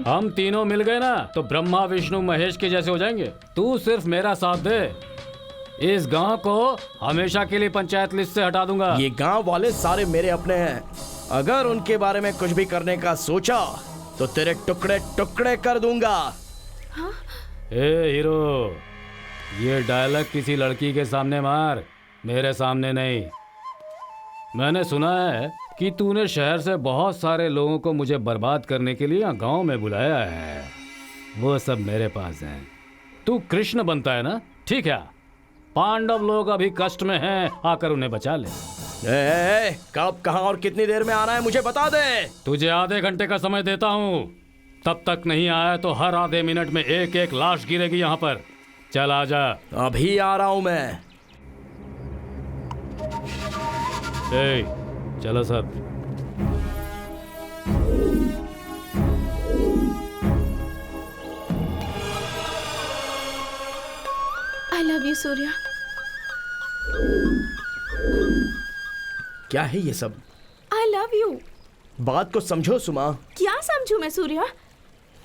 हम तीनों मिल गए ना तो ब्रह्मा विष्णु महेश के जैसे हो जाएंगे। तू सिर्फ मेरा साथ दे, इस गांव को हमेशा के लिए पंचायत लिस्ट से हटा दूंगा। ये गांव वाले सारे मेरे अपने हैं, अगर उनके बारे में कुछ भी करने का सोचा तो तेरे टुकड़े टुकड़े कर दूंगा। हाँ? ए हीरो, ये डायलॉग किसी लड़की के सामने मार, मेरे सामने नहीं। मैंने सुना है कि तूने शहर से बहुत सारे लोगों को मुझे बर्बाद करने के लिए गांव में बुलाया है। वो सब मेरे पास हैं। तू कृष्ण बनता है ना, ठीक है। पांडव लोग अभी कष्ट में हैं, आकर उन्हें बचा ले। कब, कहां और कितनी देर में आना है मुझे बता दे। तुझे आधे घंटे का समय देता हूँ, तब तक नहीं आया तो हर आधे मिनट में एक एक लाश गिरेगी यहाँ पर। चल आजा। अभी आ रहा हूँ मैं। चलो sir. I love you Surya. क्या है ये सब? आई लव यू। बात को समझो सुमा। क्या समझू मैं सूर्या?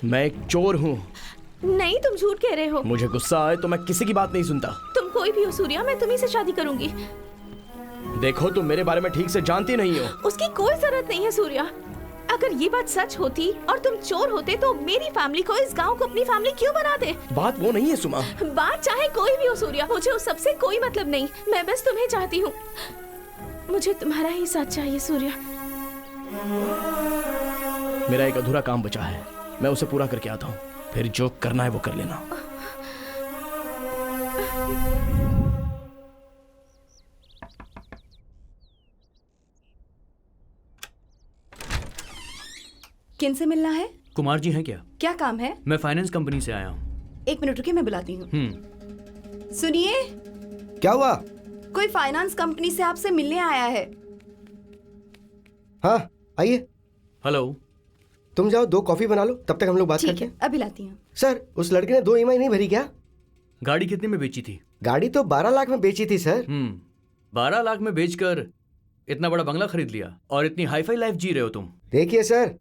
मैं एक चोर हूँ। नहीं, तुम झूठ कह रहे हो। मुझे गुस्सा आए तो मैं किसी की बात नहीं सुनता। तुम कोई भी हो सूर्या, मैं तुम्ही से शादी करूंगी। देखो, तुम मेरे बारे में ठीक से जानती नहीं हो। उसकी कोई जरूरत नहीं है सूर्या। अगर ये बात सच होती और तुम चोर होते तो मेरी फैमिली को, इस गांव को अपनी फैमिली क्यों बनाते? बात वो नहीं है सुमा। बात चाहे कोई भी हो सूर्या, मुझे उस सबसे कोई मतलब नहीं। मैं बस तुम्हें चाहती हूँ। मुझे तुम्हारा ही साथ चाहिए सूर्या। मेरा एक अधूरा काम बचा है, मैं उसे पूरा करके आता हूँ, फिर जो करना है वो कर लेना। किन से मिलना है? कुमार जी हैं क्या? क्या काम है? मैं फाइनेंस कंपनी से आया हूँ। 1 मिनट रुकिए, मैं बुलाती हूँ। सुनिए, क्या हुआ? कोई फाइनेंस कंपनी से आपसे मिलने आया है। हाँ आइए। हेलो। तुम जाओ 2 कॉफी बना लो, तब तक हम लोग बात ठीक करते है, हैं। अभी लाती हूँ। सर, उस लड़के ने 2 EMI नहीं भरी क्या? गाड़ी कितने में बेची थी? गाड़ी तो 12 लाख में बेची थी सर। 12 लाख में बेचकर इतना बड़ा बंगला खरीद लिया और इतनी हाईफाई लाइफ जी रहे हो तुम। देखिए सर,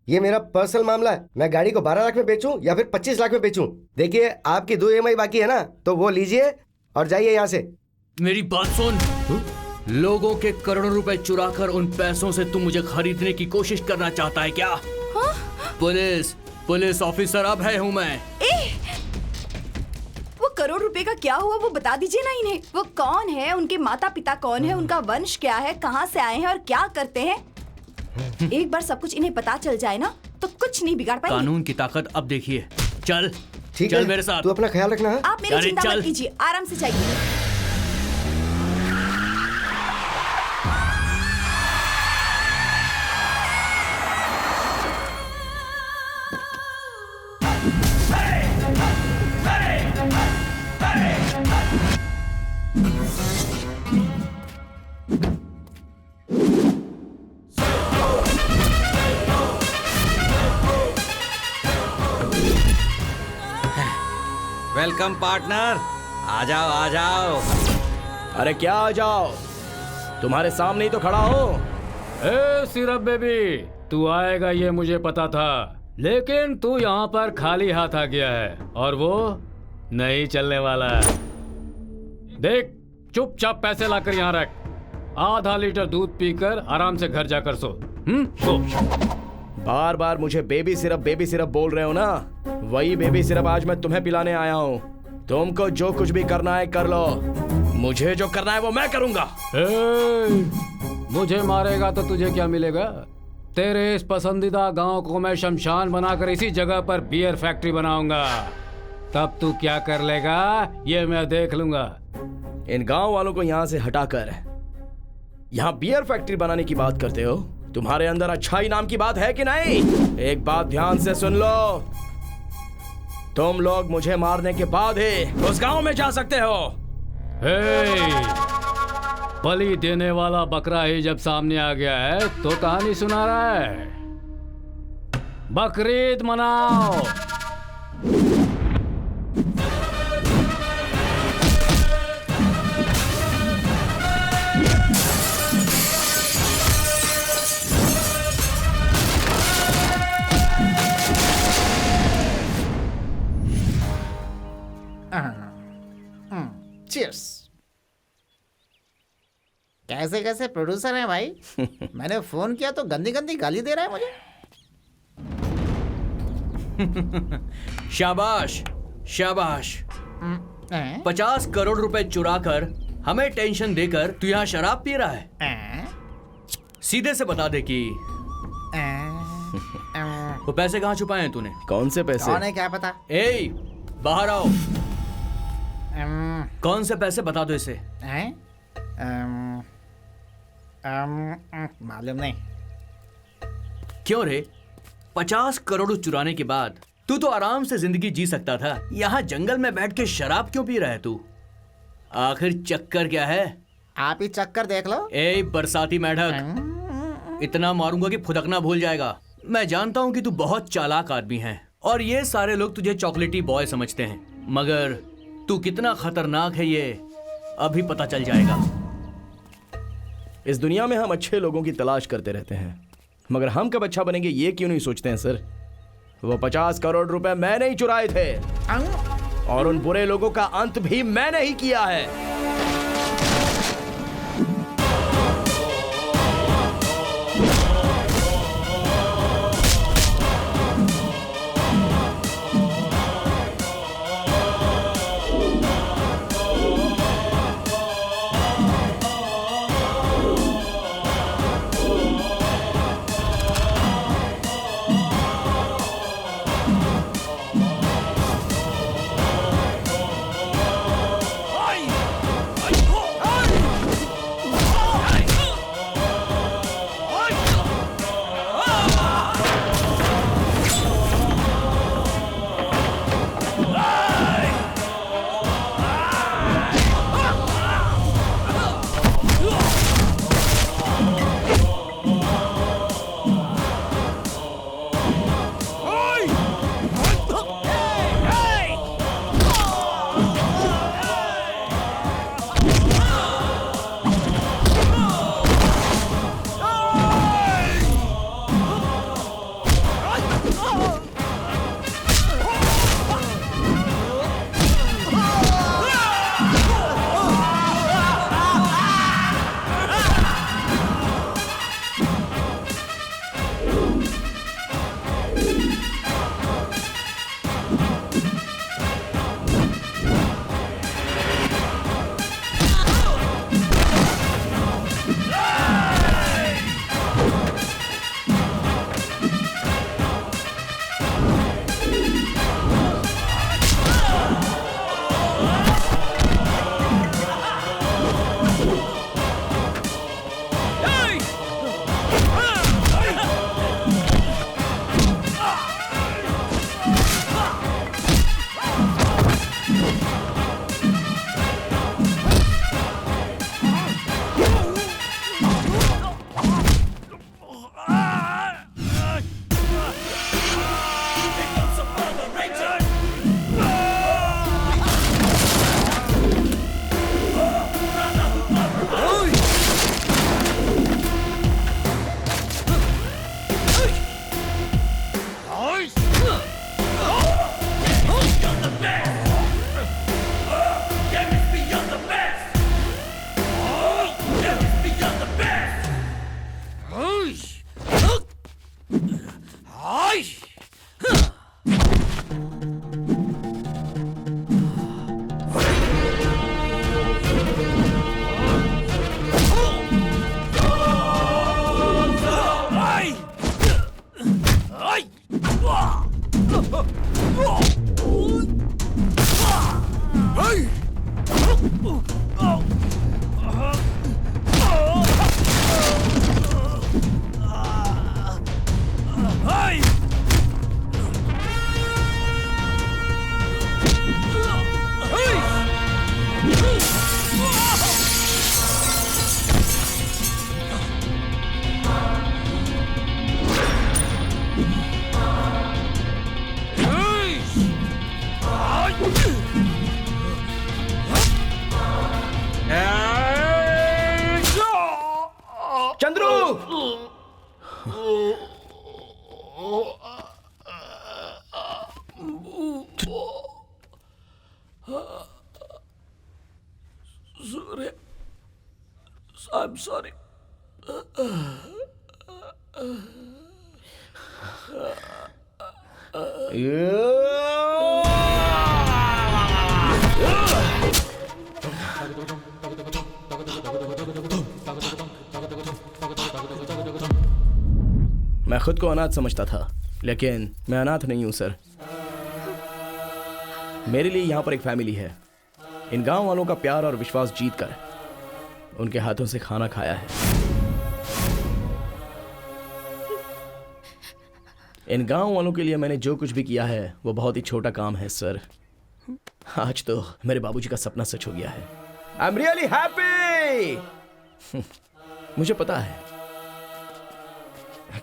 ये मेरा पर्सनल मामला है। मैं गाड़ी को 12 लाख में बेचूं या फिर 25 लाख में बेचूं। देखिए, आपकी 2 EMI बाकी है ना, तो वो लीजिए और जाइए यहाँ से। मेरी बात सुन। लोगों के करोड़ों रुपए चुराकर उन पैसों से तू मुझे खरीदने की कोशिश करना चाहता है क्या? पुलिस ऑफिसर अब है हूँ मैं। वो करोड़ रुपए का क्या हुआ, वो बता दीजिए ना इन्हें। वो कौन है, उनके माता पिता कौन है, उनका वंश क्या है, कहाँ से आए हैं और क्या करते हैं। एक बार सब कुछ इन्हें पता चल जाए ना, तो कुछ नहीं बिगाड़ पाएंगे। कानून की ताकत अब देखिए। चल ठीक चल है, मेरे साथ। तू अपना ख्याल रखना है। आप मेरी चिंता मत कीजिए, आराम से जाइए। वेलकम पार्टनर, आ जाओ आ जाओ। अरे क्या आ जाओ, तुम्हारे सामने ही तो खड़ा हो। ए सिरप बेबी, तू आएगा ये मुझे पता था, लेकिन तू यहाँ पर खाली हाथ आ गया है और वो नहीं चलने वाला है। देख, चुपचाप पैसे लाकर यहाँ रख। आधा लीटर दूध पीकर आराम से घर जाकर सो। सो। बार बार मुझे बेबी सिरप बोल रहे हो ना, वही बेबी सिरप आज मैं तुम्हें पिलाने आया हूँ। तुमको जो कुछ भी करना है कर लो, मुझे जो करना है वो मैं करूँगा। मुझे मारेगा तो तुझे क्या मिलेगा? तेरे इस पसंदीदा गांव को मैं शमशान बनाकर इसी जगह पर बियर फैक्ट्री बनाऊंगा। तब तू क्या कर लेगा ये मैं देख लूंगा। इन गांव वालों को यहाँ से हटाकर यहाँ बियर फैक्ट्री बनाने की बात करते हो? तुम्हारे अंदर अच्छाई नाम की बात है कि नहीं? एक बात ध्यान से सुन लो, तुम लोग मुझे मारने के बाद ही उस गांव में जा सकते हो। बलि देने वाला बकरा ही जब सामने आ गया है तो कहानी सुना रहा है। बकरीद मनाओ। चीयर्स। कैसे कैसे प्रोड्यूसर हैं भाई। मैंने फोन किया तो गंदी गंदी गाली दे रहा है मुझे। शाबाश शाबाश। 50 करोड़ रुपए चुराकर हमें टेंशन देकर तू यहाँ शराब पी रहा है। सीधे से बता दे कि वो पैसे कहाँ छुपाए हैं तूने? कौन से पैसे? कौन है क्या पता। ए, बाहर आओ। कौन से पैसे बता दो इसे। मालूम नहीं। क्यों रे? 50 करोड़ चुराने के बाद तू तो आराम से जिंदगी जी सकता था। यहाँ जंगल में बैठ के शराब क्यों पी रहा है तू? आखिर चक्कर क्या है? आप ही चक्कर देख लो। ए बरसाती मेढक, इतना मारूंगा कि फुदकना भूल जाएगा। मैं जानता हूँ कि तू बहुत चालाक आदमी है और ये सारे लोग तुझे चॉकलेटी बॉय समझते हैं, मगर तू कितना खतरनाक है ये अभी पता चल जाएगा। इस दुनिया में हम अच्छे लोगों की तलाश करते रहते हैं, मगर हम कब अच्छा बनेंगे ये क्यों नहीं सोचते हैं सर? वो 50 करोड़ रुपए मैंने ही चुराए थे और उन बुरे लोगों का अंत भी मैंने ही किया है। सूर्य, आई एम सॉरी। मैं खुद को अनाथ समझता था, लेकिन मैं अनाथ नहीं हूं सर। मेरे लिए यहाँ पर एक फैमिली है। इन गांव वालों का प्यार और विश्वास जीत कर उनके हाथों से खाना खाया है। इन गांव वालों के लिए मैंने जो कुछ भी किया है वो बहुत ही छोटा काम है सर। आज तो मेरे बाबूजी का सपना सच हो गया है। I am really happy. मुझे पता है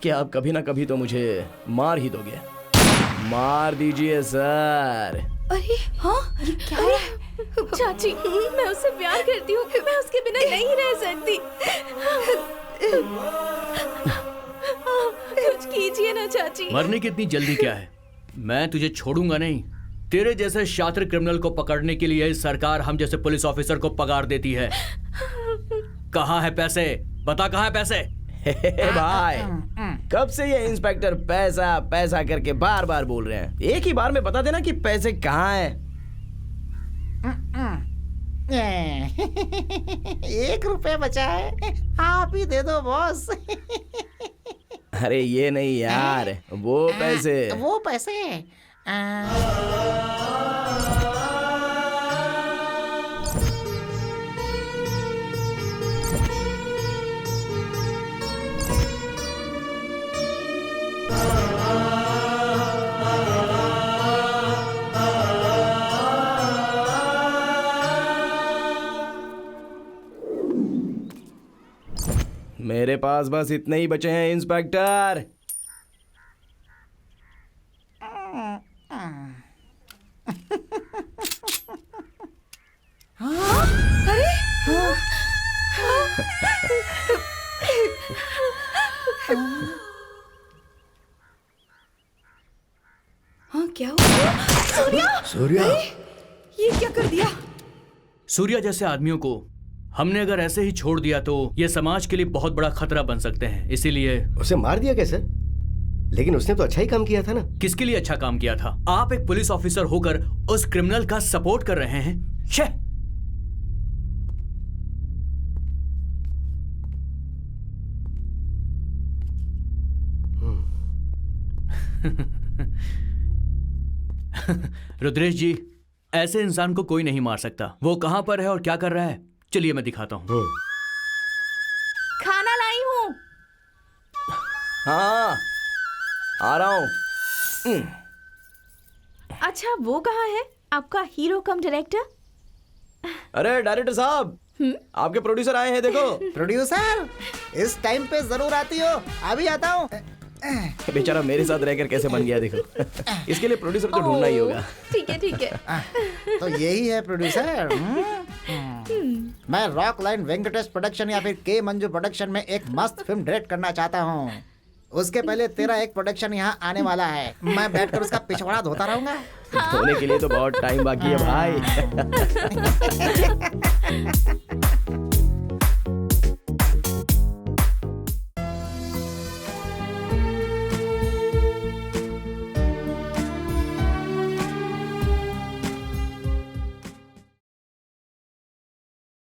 कि आप कभी ना कभी तो मुझे मार ही दोगे। मार दीजिए सर। अरे हाँ, ये क्या है? चाची, मैं उससे प्यार करती हूँ, मैं उसके बिना नहीं रह सकती। कुछ कीजिए ना चाची। मरने की इतनी जल्दी क्या है? मैं तुझे छोड़ूंगा नहीं। तेरे जैसे शातिर क्रिमिनल को पकड़ने के लिए सरकार हम जैसे पुलिस ऑफिसर को पगार देती है। कहाँ है पैसे? बता कहाँ है पैसे? भाई, कब से ये इंस्पेक्टर पैसा पैसा करके बार बार बोल रहे हैं? एक ही बार में बता देना कि पैसे कहाँ हैं। 1 रुपए बचा है, आप ही दे दो बॉस। अरे ये नहीं यार, वो पैसे। वो पैसे मेरे पास बस इतने ही बचे हैं इंस्पेक्टर। हाँ, क्या हुआ? सूर्या! सूर्या! ये क्या कर दिया? सूर्या जैसे आदमियों को हमने अगर ऐसे ही छोड़ दिया तो ये समाज के लिए बहुत बड़ा खतरा बन सकते हैं। इसीलिए उसे मार दिया कैसे? लेकिन उसने तो अच्छा ही काम किया था ना। किसके लिए अच्छा काम किया था? आप एक पुलिस ऑफिसर होकर उस क्रिमिनल का सपोर्ट कर रहे हैं। छे! रुद्रेश जी, ऐसे इंसान को कोई नहीं मार सकता। वो कहां पर है और क्या कर रहा है, चलिए मैं दिखाता हूं। खाना लाई हूं। हाँ, आ रहा हूं। अच्छा, वो कहाँ है आपका हीरो कम डायरेक्टर? अरे डायरेक्टर साहब, आपके प्रोड्यूसर आए हैं, देखो। प्रोड्यूसर, इस टाइम पे जरूर आती हो। अभी आता हूँ। बेचारा मेरे साथ रहकर कैसे बन गया देखो। इसके लिए प्रोड्यूसर तो ढूंढना ही होगा। ठीक है ठीक है। तो यही है प्रोड्यूसर। मैं रॉक लाइन वेंकटेश प्रोडक्शन या फिर के मंजू प्रोडक्शन में एक मस्त फिल्म डायरेक्ट करना चाहता हूँ। उसके पहले तेरा एक प्रोडक्शन यहाँ आने वाला है। मैं बैठकर उसका पिछवाड़ा धोता रहूंगा। धोने के लिए तो बहुत टाइम बाकी है भाई।